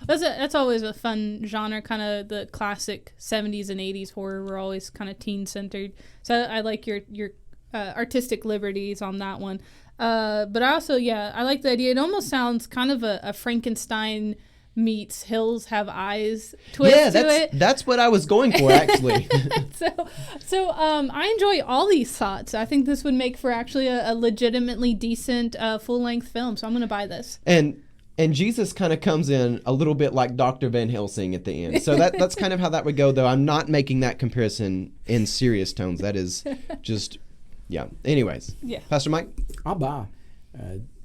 That's always a fun genre, kind of the classic 70s and 80s horror. We're always kind of teen-centered. So I like your artistic liberties on that one. But I also, I like the idea. It almost sounds kind of a Frankenstein meets Hills Have Eyes twist to it. That's what I was going for, actually. So I enjoy all these thoughts. I think this would make for actually a legitimately decent full-length film, so I'm going to buy this. And And Jesus kind of comes in a little bit like Dr. Van Helsing at the end. So that's kind of how that would go, though I'm not making that comparison in serious tones. That is just, yeah. Anyways, Yeah. Pastor Mike? I'll buy.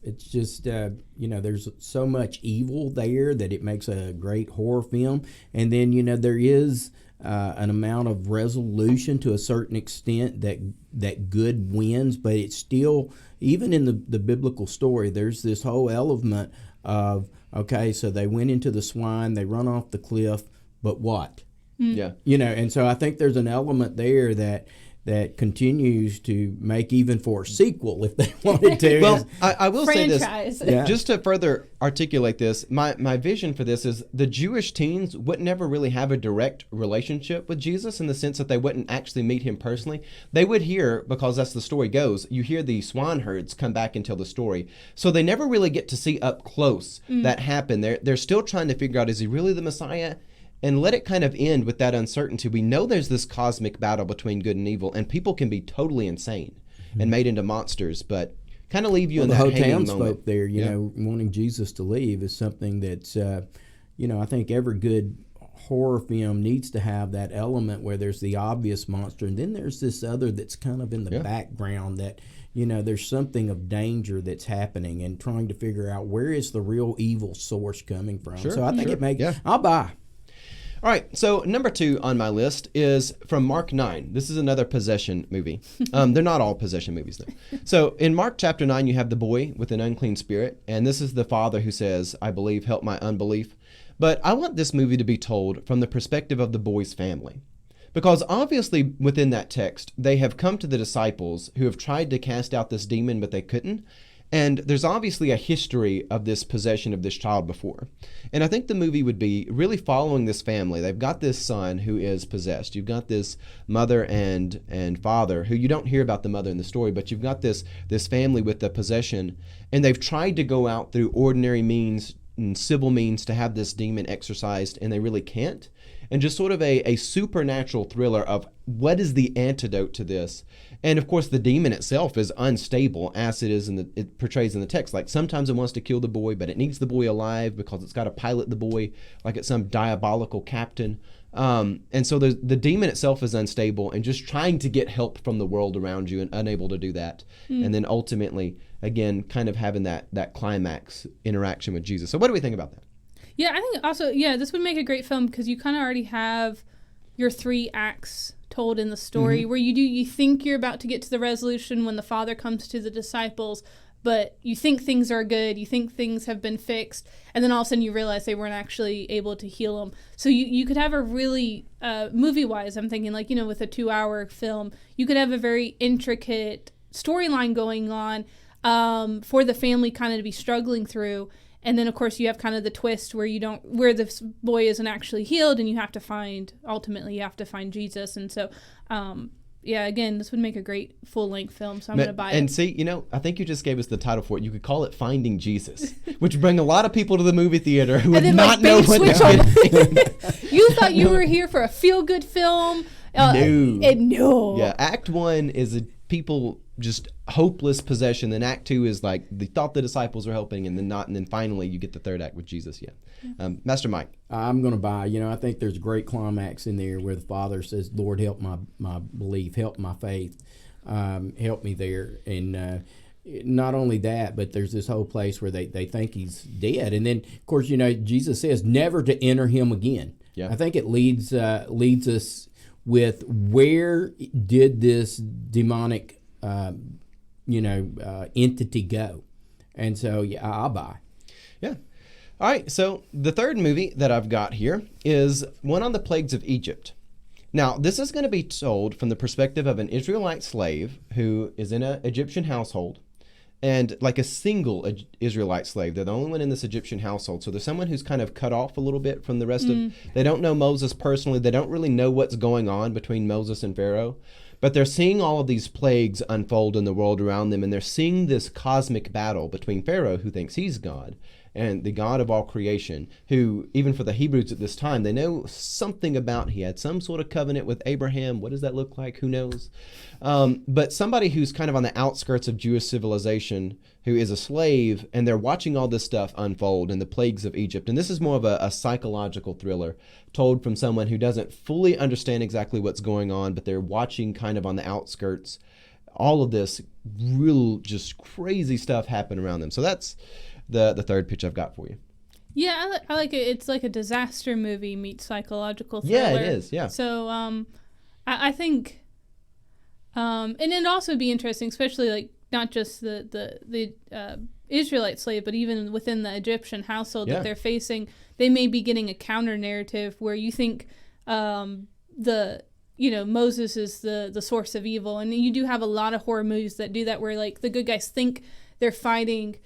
It's just, there's so much evil there that it makes a great horror film. And then, there is an amount of resolution to a certain extent that good wins, but it's still, even in the biblical story, there's this whole element of, okay, so they went into the swine, they run off the cliff, but what? Yeah. And so I think there's an element there that continues to make even for a sequel if they wanted to. Well, I will say Franchise. this, Yeah. just to further articulate this, my vision for this is the Jewish teens would never really have a direct relationship with Jesus in the sense that they wouldn't actually meet him personally. They would hear, because that's the story goes, you hear the swineherds come back and tell the story. So they never really get to see up close that happen. They're still trying to figure out, is he really the Messiah? And let it kind of end with that uncertainty. We know there's this cosmic battle between good and evil, and people can be totally insane and made into monsters, but kind of leave you in the that whole hanging moment. townsfolk there, wanting Jesus to leave is something that's, I think every good horror film needs to have that element where there's the obvious monster, and then there's this other that's kind of in the background that, there's something of danger that's happening, and trying to figure out where is the real evil source coming from. Sure, so I think sure. it makes, Yeah. I'll buy. All right, so number 2 on my list is from Mark 9. This is another possession movie. They're not all possession movies, though. So in Mark chapter 9, you have the boy with an unclean spirit, and this is the father who says, I believe, help my unbelief. But I want this movie to be told from the perspective of the boy's family. Because obviously within that text, they have come to the disciples who have tried to cast out this demon, but they couldn't. And there's obviously a history of this possession of this child before. And I think the movie would be really following this family. They've got this son who is possessed. You've got this mother and father who you don't hear about the mother in the story, but you've got this family with the possession. And they've tried to go out through ordinary means and civil means to have this demon exorcised, and they really can't. And just sort of a supernatural thriller of what is the antidote to this. And of course, the demon itself is unstable, as it portrays in the text. Like sometimes it wants to kill the boy, but it needs the boy alive because it's got to pilot the boy like it's some diabolical captain. And so the demon itself is unstable and just trying to get help from the world around you and unable to do that. And then ultimately, again, kind of having that climax interaction with Jesus. So what do we think about that? Yeah, I think also, this would make a great film because you kind of already have your 3 acts told in the story where you think you're about to get to the resolution when the father comes to the disciples, but you think things are good, you think things have been fixed, and then all of a sudden you realize they weren't actually able to heal them. So you could have a really, movie-wise, I'm thinking like, with a 2-hour film, you could have a very intricate storyline going on for the family kind of to be struggling through. And then, of course, you have kind of the twist where this boy isn't actually healed, and ultimately you have to find Jesus. And so, again, this would make a great full-length film, so I'm going to buy it. And see, I think you just gave us the title for it. You could call it Finding Jesus, which bring a lot of people to the movie theater who would not know what they're getting. You thought you were here for a feel-good film? No. Yeah, Act 1 is people just hopeless possession. Then Act 2 is like they thought the disciples were helping and then not, and then finally you get the third act with Jesus. Master Mike. I'm going to buy. I think there's a great climax in there where the father says, Lord, help my belief, help my faith, help me there. And not only that, but there's this whole place where they think he's dead. And then, of course, Jesus says never to enter him again. Yeah. I think it leads us with where did this demonic entity go? And so, I'll buy. Yeah. All right. So the third movie that I've got here is one on the plagues of Egypt. Now, this is going to be told from the perspective of an Israelite slave who is in an Egyptian household, and like a single Israelite slave. They're the only one in this Egyptian household. So there's someone who's kind of cut off a little bit from the rest of, they don't know Moses personally. They don't really know what's going on between Moses and Pharaoh. But they're seeing all of these plagues unfold in the world around them, and they're seeing this cosmic battle between Pharaoh, who thinks he's God, and the God of all creation, who, even for the Hebrews at this time, they know something about. He had some sort of covenant with Abraham. What does that look like? Who knows? But somebody who's kind of on the outskirts of Jewish civilization, who is a slave, and they're watching all this stuff unfold and the plagues of Egypt. And this is more of a psychological thriller told from someone who doesn't fully understand exactly what's going on, but they're watching kind of on the outskirts all of this real just crazy stuff happen around them. So that's the third pitch I've got for you. Yeah, I like it. It's like a disaster movie meets psychological thriller. Yeah, it is. Yeah. So I think, and it'd also be interesting, especially like not just the Israelite slave, but even within the Egyptian household that they're facing, they may be getting a counter narrative where you think Moses is the source of evil, and you do have a lot of horror movies that do that, where like the good guys think they're fighting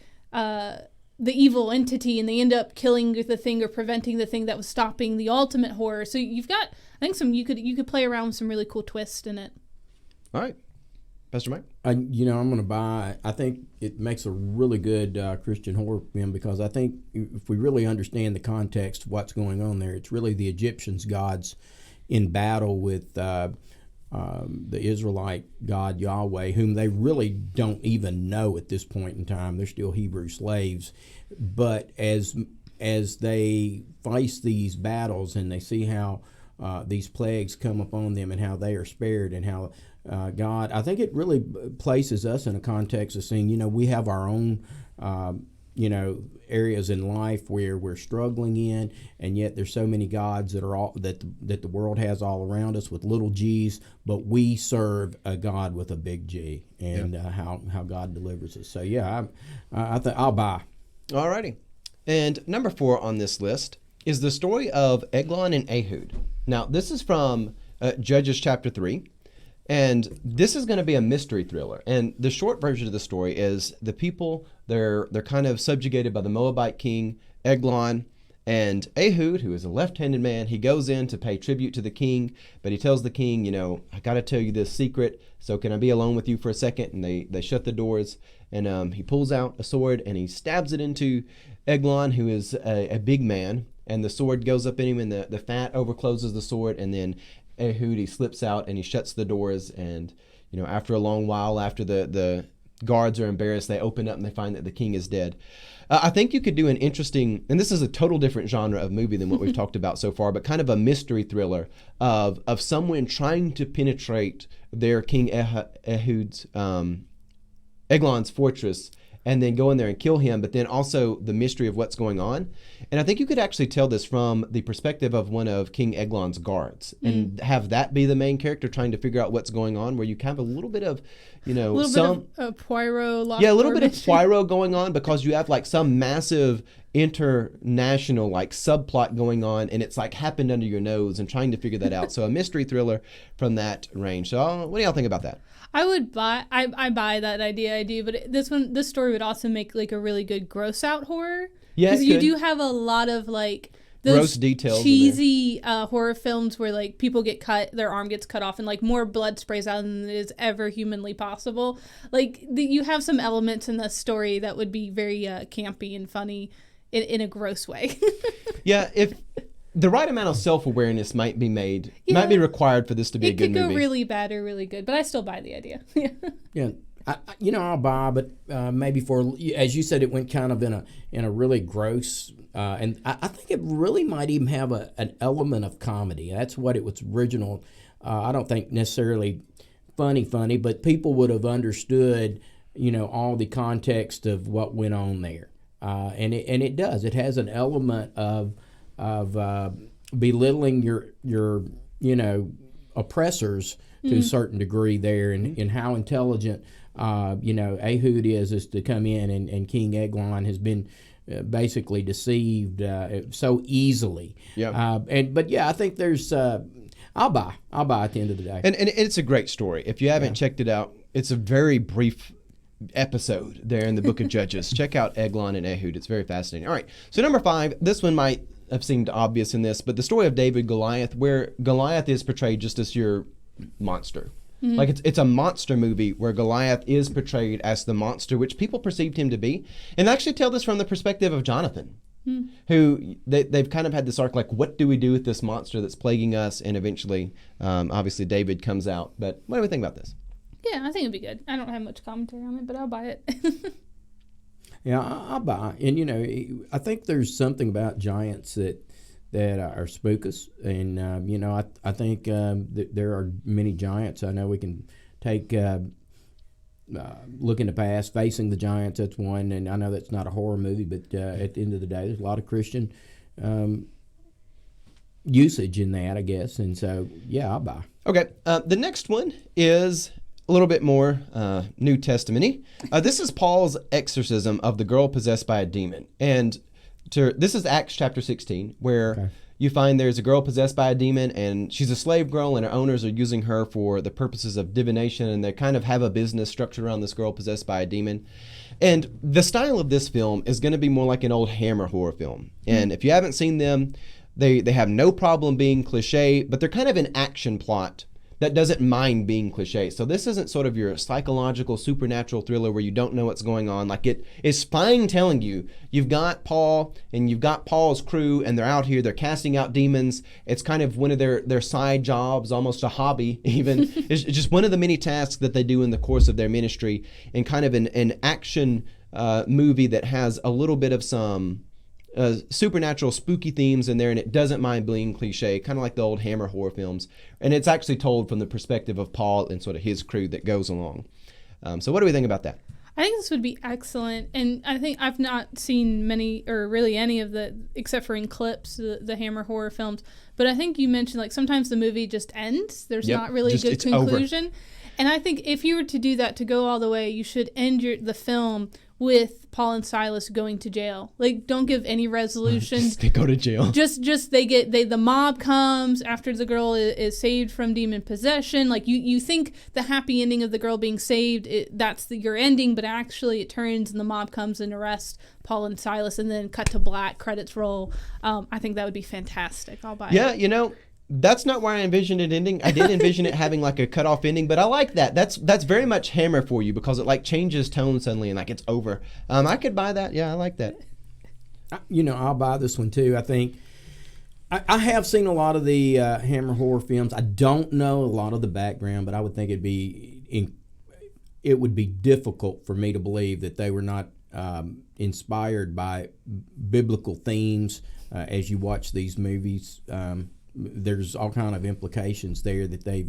the evil entity, and they end up killing the thing or preventing the thing that was stopping the ultimate horror. So you've got, I think, you could play around with some really cool twists in it. All right, Pastor Mike. I'm going to buy. I think it makes a really good Christian horror film, because I think if we really understand the context of what's going on there, it's really the Egyptians' gods in battle with the Israelite God Yahweh, whom they really don't even know at this point in time. They're still Hebrew slaves. But as they face these battles and they see how these plagues come upon them and how they are spared, and how God, I think it really places us in a context of saying, we have our own areas in life where we're struggling in, and yet there's so many gods that are that the world has all around us with little g's, but we serve a God with a big G, and how God delivers us. So I think I'll buy. All righty. And number 4 on this list is the story of Eglon and Ehud. Now, this is from Judges chapter 3. And this is going to be a mystery thriller. And the short version of the story is the people, they're kind of subjugated by the Moabite king, Eglon, and Ehud, who is a left-handed man. He goes in to pay tribute to the king, but he tells the king, I got to tell you this secret, so can I be alone with you for a second? And they shut the doors, and he pulls out a sword, and he stabs it into Eglon, who is a big man, and the sword goes up in him, and the fat overcloses the sword, and then Ehud, he slips out and he shuts the doors, and after a long while, after the guards are embarrassed, they open up and they find that the king is dead. I think you could do an interesting, and this is a total different genre of movie than what we've talked about so far, but kind of a mystery thriller of someone trying to penetrate their King Ehud's Eglon's fortress, and then go in there and kill him, but then also the mystery of what's going on. And I think you could actually tell this from the perspective of one of King Eglon's guards, and have that be the main character trying to figure out what's going on, where you have a little bit of, bit of Poirot. Yeah, a little bit of Poirot going on, because you have like some massive international like subplot going on, and it's like happened under your nose, and trying to figure that out. So a mystery thriller from that range. So what do y'all think about that? I would buy. I buy that idea. I do, but this story would also make like a really good gross out horror. Yeah, because you do have a lot of like those gross details, cheesy horror films where like people get cut, their arm gets cut off, and like more blood sprays out than is ever humanly possible. Like you have some elements in this story that would be very campy and funny in a gross way. Yeah, if the right amount of self-awareness might be required for this to be a good movie. It could go really bad or really good, but I still buy the idea. Yeah. I'll buy, but maybe for, as you said, it went kind of in a really gross, and I think it really might even have an element of comedy. That's what it was original. I don't think necessarily funny, but people would have understood, all the context of what went on there, and it does. It has an element of belittling your oppressors to a certain degree there, and how intelligent Ehud is to come in, and King Eglon has been basically deceived so easily. Yeah. I think there's I'll buy at the end of the day. And it's a great story. If you haven't checked it out, it's a very brief episode there in the book of Judges. Check out Eglon and Ehud. It's very fascinating. All right. So number 5, this one might have seemed obvious in this, but the story of David Goliath, where Goliath is portrayed just as your monster. Like it's a monster movie where Goliath is portrayed as the monster which people perceived him to be. And they actually tell this from the perspective of Jonathan, who they've kind of had this arc like, what do we do with this monster that's plaguing us? And eventually, obviously, David comes out. But what do we think about this? Yeah, I think it'd be good. I don't have much commentary on it, but I'll buy it. Yeah, I'll buy. And, I think there's something about giants that are spook us. And, I think that there are many giants. I know we can take look in the past, Facing the Giants, that's one. And I know that's not a horror movie, but at the end of the day, there's a lot of Christian usage in that, I guess. And so, yeah, I'll buy. Okay, the next one is a little bit more New Testament-y. This is Paul's exorcism of the girl possessed by a demon. And this is Acts chapter 16, where you find there's a girl possessed by a demon, and she's a slave girl, and her owners are using her for the purposes of divination, and they kind of have a business structured around this girl possessed by a demon. And the style of this film is going to be more like an old Hammer horror film. And if you haven't seen them, they have no problem being cliche, but they're kind of an action plot that doesn't mind being cliche. So this isn't sort of your psychological, supernatural thriller where you don't know what's going on. Like, it is fine telling you, you've got Paul and you've got Paul's crew, and they're out here, they're casting out demons. It's kind of one of their side jobs, almost a hobby even. It's just one of the many tasks that they do in the course of their ministry, and kind of an action movie that has a little bit of some supernatural, spooky themes in there, and it doesn't mind being cliche, kind of like the old Hammer horror films. And it's actually told from the perspective of Paul and sort of his crew that goes along. So what do we think about that? I think this would be excellent, and I think I've not seen many, or really any of the, except for in clips, the Hammer horror films. But I think you mentioned, like, sometimes the movie just ends. There's not really a good conclusion. Over. And I think if you were to do that, to go all the way, you should end the film with Paul and Silas going to jail. Like, don't give any resolution. They go to jail. Just the mob comes after the girl is saved from demon possession. Like, you think the happy ending of the girl being saved, that's your ending, but actually it turns and the mob comes and arrests Paul and Silas, and then cut to black, credits roll. I think that would be fantastic. I'll buy it. Yeah, that's not where I envisioned it ending. I did envision it having like a cutoff ending, but I like that. That's very much Hammer for you, because it like changes tone suddenly and like it's over. I could buy that. Yeah, I like that. I'll buy this one too. I think I have seen a lot of the Hammer horror films. I don't know a lot of the background, but I would think it would be difficult for me to believe that they were not inspired by biblical themes as you watch these movies. There's all kind of implications there that they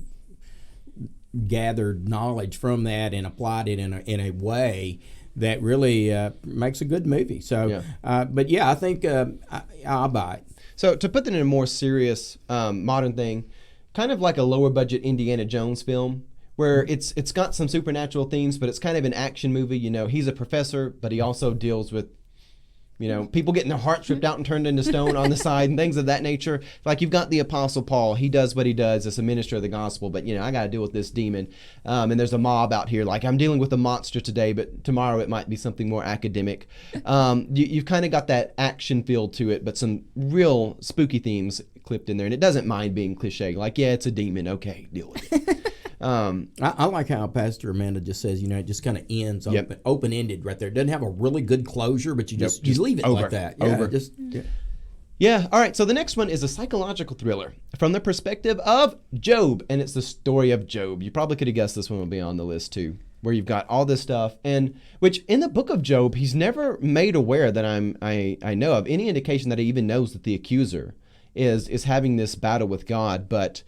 gathered knowledge from that and applied it in a way that really makes a good movie. So, but yeah, I think I'll buy it. So to put that in a more serious modern thing, kind of like a lower budget Indiana Jones film, where it's got some supernatural themes, but it's kind of an action movie. He's a professor, but he also deals with people getting their hearts ripped out and turned into stone on the side and things of that nature. Like, you've got the Apostle Paul. He does what he does as a minister of the gospel, but, I got to deal with this demon. And there's a mob out here. Like, I'm dealing with a monster today, but tomorrow it might be something more academic. You've kind of got that action feel to it, but some real spooky themes clipped in there. And it doesn't mind being cliche. Like, yeah, it's a demon. Okay, deal with it. I like how Pastor Amanda just says, it just kind of ends open-ended right there. It doesn't have a really good closure, but you just leave it over, like that. Yeah. All right. So the next one is a psychological thriller from the perspective of Job, and it's the story of Job. You probably could have guessed this one would be on the list too, where you've got all this stuff, and which in the book of Job, he's never made aware that I know of any indication that he even knows that the accuser is having this battle with God, but.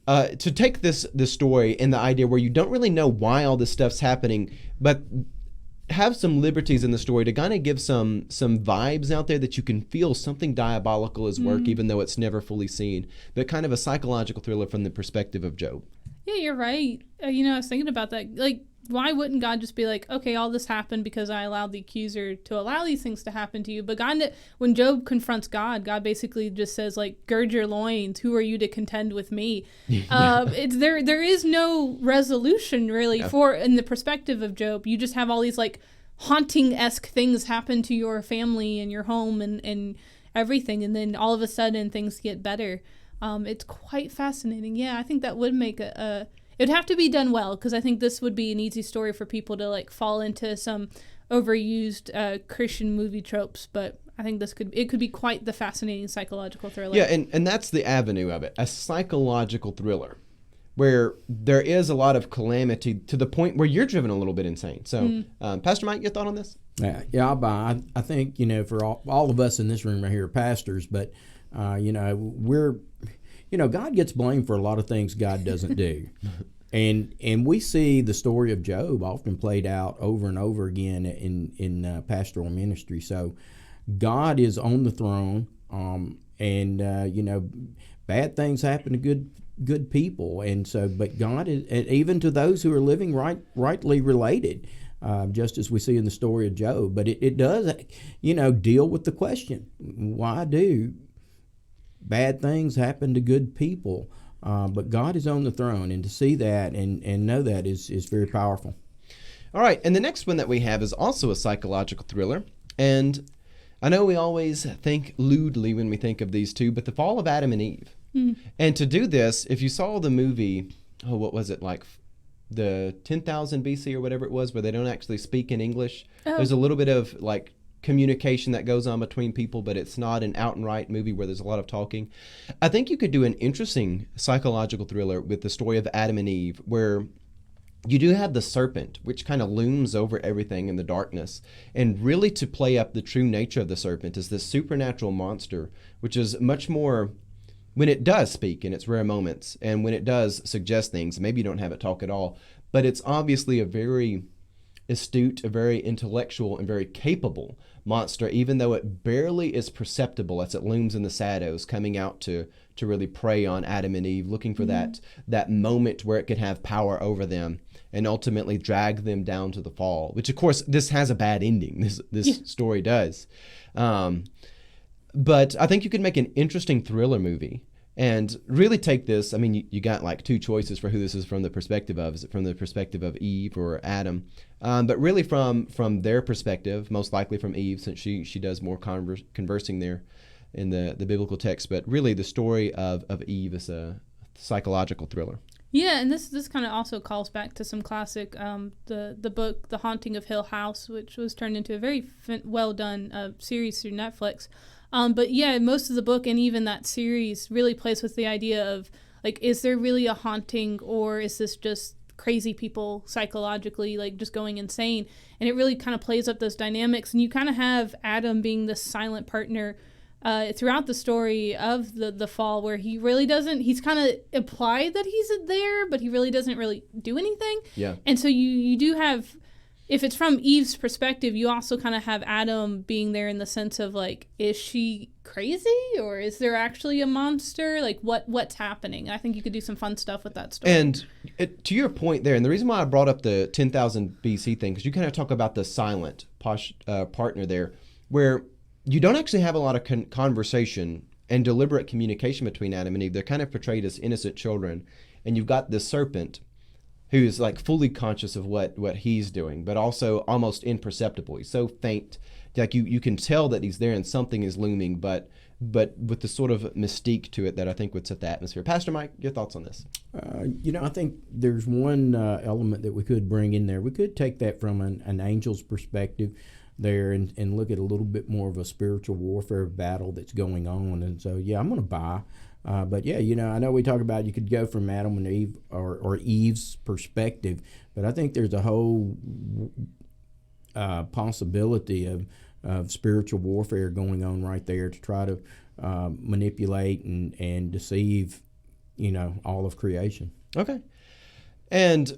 To take this story and the idea where you don't really know why all this stuff's happening, but have some liberties in the story to kind of give some vibes out there that you can feel something diabolical is work, even though it's never fully seen. But kind of a psychological thriller from the perspective of Job. Yeah, you're right. I was thinking about that. Like, why wouldn't God just be like, okay, all this happened because I allowed the accuser to allow these things to happen to you? But God, when Job confronts God basically just says, like, gird your loins. Who are you to contend with me? There is no resolution really in the perspective of Job. You just have all these like haunting-esque things happen to your family and your home and everything, and then all of a sudden things get better. It's quite fascinating. Yeah, I think that would make it'd have to be done well, because I think this would be an easy story for people to like fall into some overused Christian movie tropes, but I think it could be quite the fascinating psychological thriller. Yeah, and that's the avenue of it, a psychological thriller where there is a lot of calamity to the point where you're driven a little bit insane. So, Pastor Mike, your thought on this? Yeah, I'll buy. I think, for all of us in this room right here are pastors, but, God gets blamed for a lot of things God doesn't do. And we see the story of Job often played out over and over again in pastoral ministry. So God is on the throne, bad things happen to good people, and so but God is, and even to those who are living rightly related, just as we see in the story of Job. But it does, deal with the question: why do bad things happen to good people? But God is on the throne, and to see that and know that is very powerful. All right, and the next one that we have is also a psychological thriller, and I know we always think lewdly when we think of these two, but the fall of Adam and Eve. And to do this, if you saw the movie, what was it, like the 10,000 BC or whatever it was, where they don't actually speak in English, there's a little bit of like communication that goes on between people, but it's not an out and right movie where there's a lot of talking. I think you could do an interesting psychological thriller with the story of Adam and Eve, where you do have the serpent, which kind of looms over everything in the darkness. And really to play up the true nature of the serpent is this supernatural monster, which is much more, when it does speak in its rare moments, and when it does suggest things, maybe you don't have it talk at all, but it's obviously a very astute, a very intellectual, and very capable monster, even though it barely is perceptible as it looms in the shadows, coming out to really prey on Adam and Eve, looking for that moment where it could have power over them and ultimately drag them down to the fall, which of course this has a bad ending, this story does. But I think you could make an interesting thriller movie and really take this. I mean, you got like two choices for who this is from the perspective of. Is it from the perspective of Eve or Adam? But really from their perspective, most likely from Eve, since she does more conversing there in the biblical text. But really the story of Eve is a psychological thriller. Yeah, and this kind of also calls back to some classic, the book The Haunting of Hill House, which was turned into a very well done series through Netflix. But yeah, most of the book and even that series really plays with the idea of, like, is there really a haunting, or is this just crazy people psychologically, like, just going insane? And it really kind of plays up those dynamics. And you kind of have Adam being this silent partner throughout the story of the fall, where he really doesn't, he's kind of implied that he's there, but he really doesn't really do anything. Yeah. And so you do have, if it's from Eve's perspective, you also kind of have Adam being there in the sense of, like, is she crazy, or is there actually a monster? Like, what's happening? And I think you could do some fun stuff with that story. And to your point there, and the reason why I brought up the 10,000 BC thing, because you kind of talk about the silent partner there, where you don't actually have a lot of conversation and deliberate communication between Adam and Eve. They're kind of portrayed as innocent children, and you've got this serpent who's like fully conscious of what he's doing, but also almost imperceptible. He's so faint, like you can tell that he's there and something is looming, but with the sort of mystique to it that I think would set the atmosphere. Pastor Mike, your thoughts on this? I think there's one element that we could bring in there. We could take that from an angel's perspective there and look at a little bit more of a spiritual warfare battle that's going on. And so, yeah, I'm going to buy. But yeah, I know we talk about you could go from Adam and Eve or Eve's perspective, but I think there's a whole possibility of spiritual warfare going on right there to try to manipulate and deceive, all of creation. Okay. And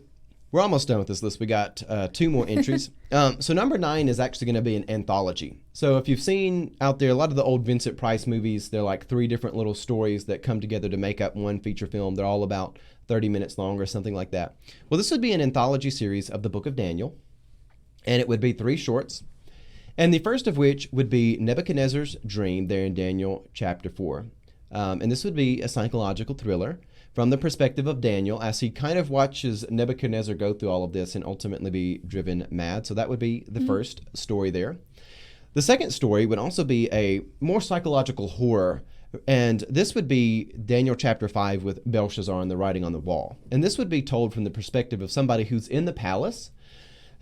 we're almost done with this list. We got two more entries. So number 9 is actually going to be an anthology. So if you've seen out there a lot of the old Vincent Price movies, they're like 3 different little stories that come together to make up one feature film. They're all about 30 minutes long or something like that. Well, this would be an anthology series of the book of Daniel, and it would be 3 shorts. And the first of which would be Nebuchadnezzar's dream there in Daniel chapter 4. And this would be a psychological thriller from the perspective of Daniel, as he kind of watches Nebuchadnezzar go through all of this and ultimately be driven mad. So that would be the first story there. The second story would also be a more psychological horror And this would be Daniel chapter 5 with Belshazzar and the writing on the wall. And this would be told from the perspective of somebody who's in the palace,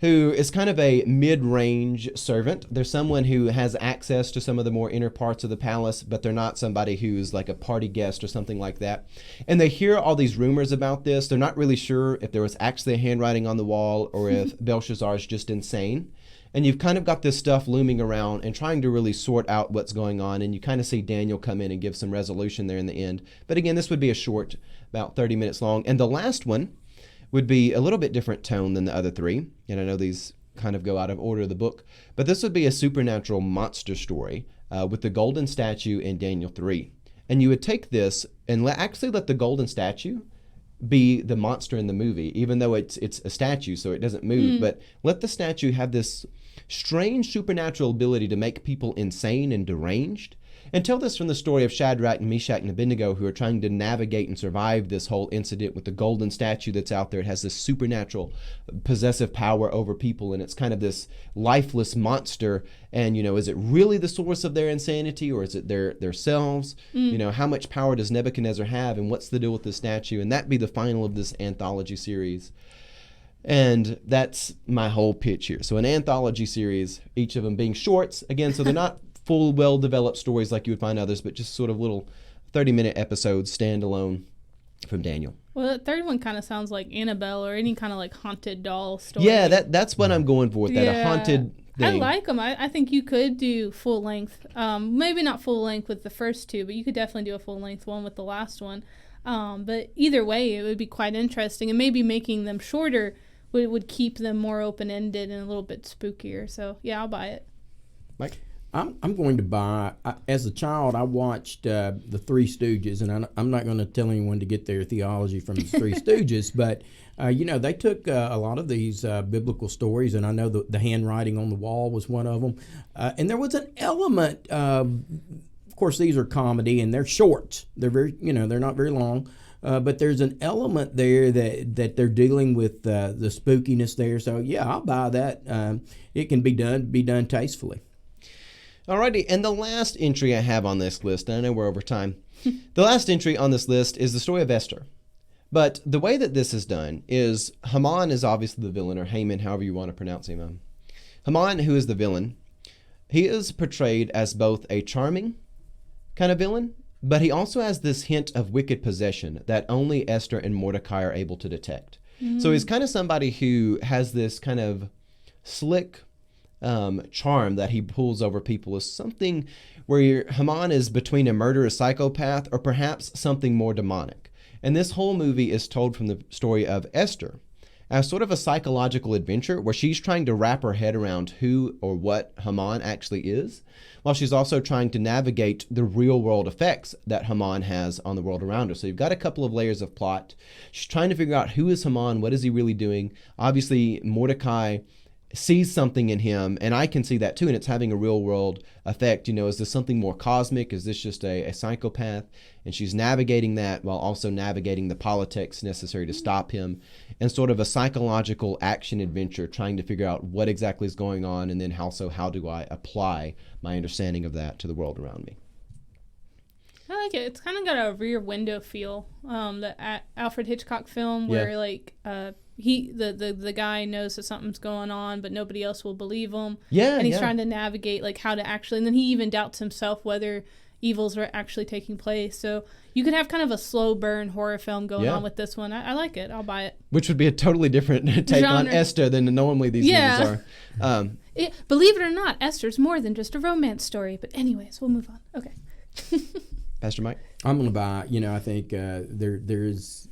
who is kind of a mid-range servant. There's someone who has access to some of the more inner parts of the palace, but they're not somebody who's like a party guest or something like that. And they hear all these rumors about this. They're not really sure if there was actually a handwriting on the wall or if Belshazzar is just insane. And you've kind of got this stuff looming around and trying to really sort out what's going on. And you kind of see Daniel come in and give some resolution there in the end. But again, this would be a short, about 30 minutes long. And the last one would be a little bit different tone than the other three. And I know these kind of go out of order of the book. But this would be a supernatural monster story with the golden statue in Daniel 3. And you would take this and actually let the golden statue be the monster in the movie, even though it's a statue, so it doesn't move. But let the statue have this strange supernatural ability to make people insane and deranged. And tell this from the story of Shadrach and Meshach and Abednego, who are trying to navigate and survive this whole incident with the golden statue that's out there. It has this supernatural possessive power over people, and it's kind of this lifeless monster. And, is it really the source of their insanity, or is it their selves? How much power does Nebuchadnezzar have, and what's the deal with the statue? And that'd be the final of this anthology series. And that's my whole pitch here. So an anthology series, each of them being shorts, again, so they're not full, well-developed stories like you would find others, but just sort of little 30-minute episodes, standalone from Daniel. Well, the third one kind of sounds like Annabelle or any kind of like haunted doll story. Yeah, that's what I'm going for with that, a haunted thing. I like them. I think you could do full length. Maybe not full length with the first two, but you could definitely do a full length one with the last one. But either way, it would be quite interesting. And maybe making them shorter would keep them more open-ended and a little bit spookier. So, yeah, I'll buy it. Mike? I'm going to buy. As a child, I watched the Three Stooges, and I'm not going to tell anyone to get their theology from the Three Stooges, but they took a lot of these biblical stories, and I know the handwriting on the wall was one of them, and there was an element. Of course, these are comedy, and they're short. They're very, they're not very long. But there's an element there that they're dealing with the spookiness there. So yeah, I'll buy that. It can be done tastefully. Alrighty, and the last entry I have on this list, and I know we're over time, the last entry on this list is the story of Esther. But the way that this is done is Haman is obviously the villain, or Haman, however you want to pronounce him. Haman, who is the villain, he is portrayed as both a charming kind of villain, but he also has this hint of wicked possession that only Esther and Mordecai are able to detect. So he's kind of somebody who has this kind of slick charm that he pulls over people, is something where Haman is between a murderous psychopath or perhaps something more demonic. And this whole movie is told from the story of Esther as sort of a psychological adventure where she's trying to wrap her head around who or what Haman actually is, while she's also trying to navigate the real world effects that Haman has on the world around her. So you've got a couple of layers of plot. She's trying to figure out who is Haman, what is he really doing. Obviously, Mordecai sees something in him, and I can see that too, and it's having a real world effect. Is this something more cosmic? Is this just a psychopath? And she's navigating that while also navigating the politics necessary to stop him, and sort of a psychological action adventure trying to figure out what exactly is going on, and then also how do I apply my understanding of that to the world around me. I like it. It's kind of got a Rear Window feel. The Alfred Hitchcock film where the guy knows that something's going on, but nobody else will believe him. Yeah, and he's trying to navigate like how to actually, and then he even doubts himself whether evils are actually taking place. So you could have kind of a slow burn horror film going on with this one. I like it. I'll buy it. Which would be a totally different take on Esther than normally these movies are. Believe it or not, Esther's more than just a romance story. But anyways, we'll move on. Okay. Pastor Mike? I'm going to buy, I think there's,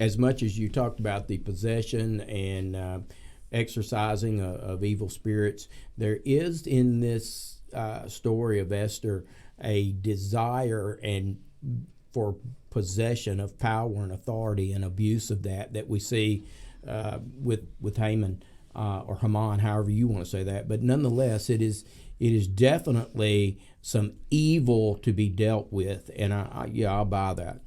as much as you talked about the possession and exorcising of evil spirits, there is in this story of Esther a desire and for possession of power and authority and abuse of that we see with Haman or Haman, however you want to say that. But nonetheless, it is definitely some evil to be dealt with, and I'll buy that.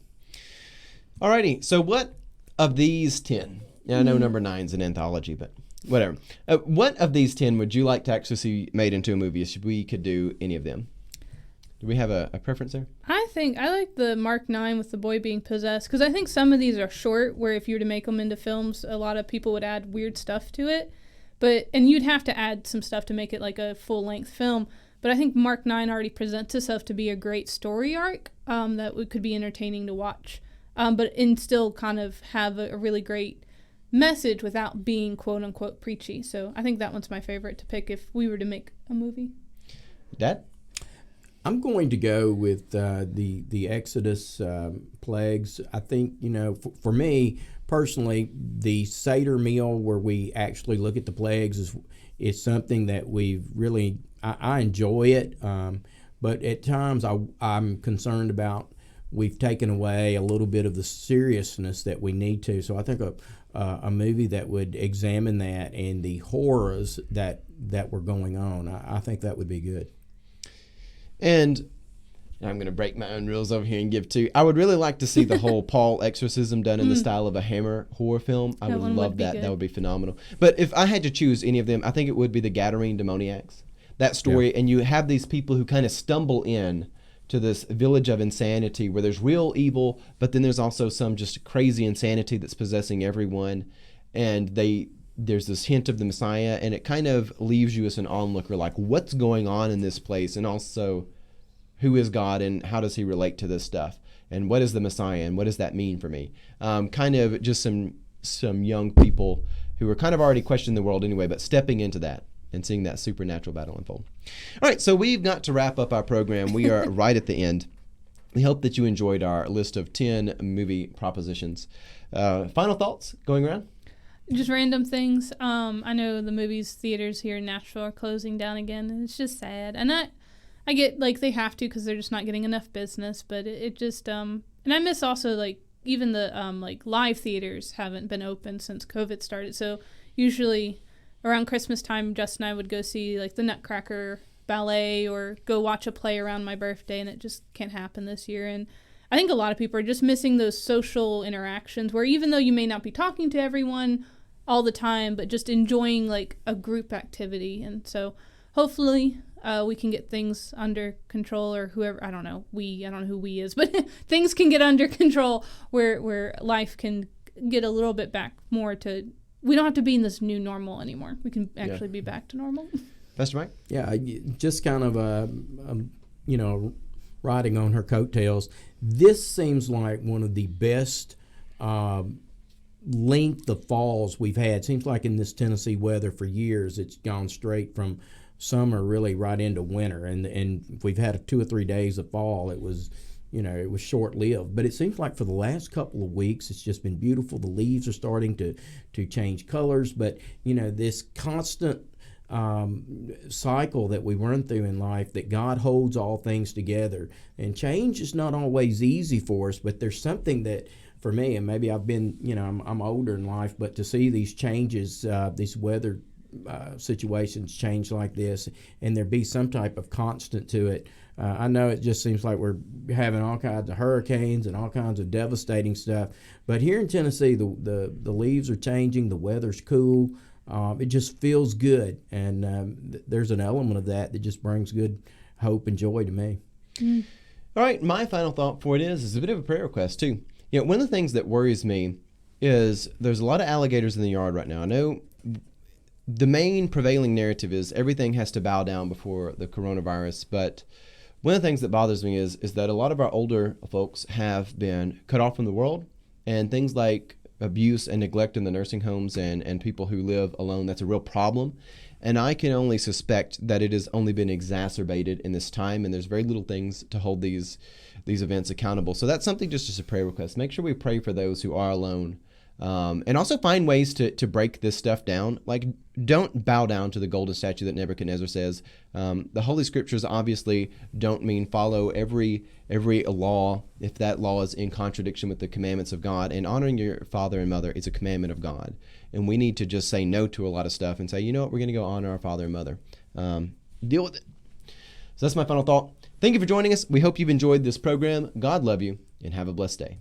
Alrighty, so what of these 10? Now, I know number 9's an anthology, but whatever. What of these 10 would you like to actually see made into a movie if we could do any of them? Do we have a preference there? I think I like the Mark 9 with the boy being possessed, because I think some of these are short, where if you were to make them into films, a lot of people would add weird stuff to it. And you'd have to add some stuff to make it like a full-length film. But I think Mark 9 already presents itself to be a great story arc that could be entertaining to watch, and still kind of have a really great message without being quote-unquote preachy. So I think that one's my favorite to pick if we were to make a movie. Dad? I'm going to go with the Exodus plagues. I think, for me personally, the Seder meal where we actually look at the plagues is something that we've really, I enjoy it, but at times I'm concerned about we've taken away a little bit of the seriousness that we need to. So I think a movie that would examine that and the horrors that were going on, I think that would be good. And I'm going to break my own rules over here and give two. I would really like to see the whole Paul exorcism done in the style of a Hammer horror film. I would love that. That would be phenomenal. But if I had to choose any of them, I think it would be the Gadarene demoniacs. That story, and you have these people who kind of stumble in to this village of insanity where there's real evil, but then there's also some just crazy insanity that's possessing everyone. And there's this hint of the Messiah, and it kind of leaves you as an onlooker, like, what's going on in this place? And also, who is God, and how does he relate to this stuff? And what is the Messiah, and what does that mean for me? Kind of just some young people who are kind of already questioning the world anyway, but stepping into that and seeing that supernatural battle unfold. All right, so we've got to wrap up our program. We are right at the end. We hope that you enjoyed our list of 10 movie propositions. Final thoughts going around? Just random things. I know the theaters here in Nashville are closing down again, and it's just sad. And I get, like, they have to because they're just not getting enough business, but it just, and I miss also, like, even the, live theaters haven't been open since COVID started. So usually around Christmas time, Justin and I would go see, like, the Nutcracker ballet or go watch a play around my birthday, and it just can't happen this year. And I think a lot of people are just missing those social interactions where even though you may not be talking to everyone all the time, but just enjoying like a group activity. And so hopefully we can get things under control, or whoever, I don't know who we is, but things can get under control where life can get a little bit back more to, we don't have to be in this new normal anymore. We can actually be back to normal. Pastor Mike? Yeah, just kind of, riding on her coattails. This seems like one of the best length of falls we've had. Seems like in this Tennessee weather for years, it's gone straight from summer really right into winter, and we've had 2 or 3 days of fall. It was short-lived, but it seems like for the last couple of weeks it's just been beautiful. The leaves are starting to change colors, but this constant cycle that we run through in life, that God holds all things together, and change is not always easy for us, but there's something that for me, and maybe I've been, I'm older in life, but to see these changes, these weather situations change like this, and there be some type of constant to it. I know it just seems like we're having all kinds of hurricanes and all kinds of devastating stuff, but here in Tennessee, the leaves are changing, the weather's cool. It just feels good, and there's an element of that just brings good hope and joy to me. All right, my final thought for it is a bit of a prayer request too. One of the things that worries me is there's a lot of alligators in the yard right now. I know the main prevailing narrative is everything has to bow down before the coronavirus, but one of the things that bothers me is that a lot of our older folks have been cut off from the world, and things like abuse and neglect in the nursing homes and people who live alone, that's a real problem. And I can only suspect that it has only been exacerbated in this time, and there's very little things to hold these events accountable. So that's something just as a prayer request. Make sure we pray for those who are alone. And also find ways to break this stuff down. Like, don't bow down to the golden statue that Nebuchadnezzar says. The Holy Scriptures obviously don't mean follow every law if that law is in contradiction with the commandments of God. And honoring your father and mother is a commandment of God. And we need to just say no to a lot of stuff and say, you know what, we're going to go honor our father and mother. Deal with it. So that's my final thought. Thank you for joining us. We hope you've enjoyed this program. God love you, and have a blessed day.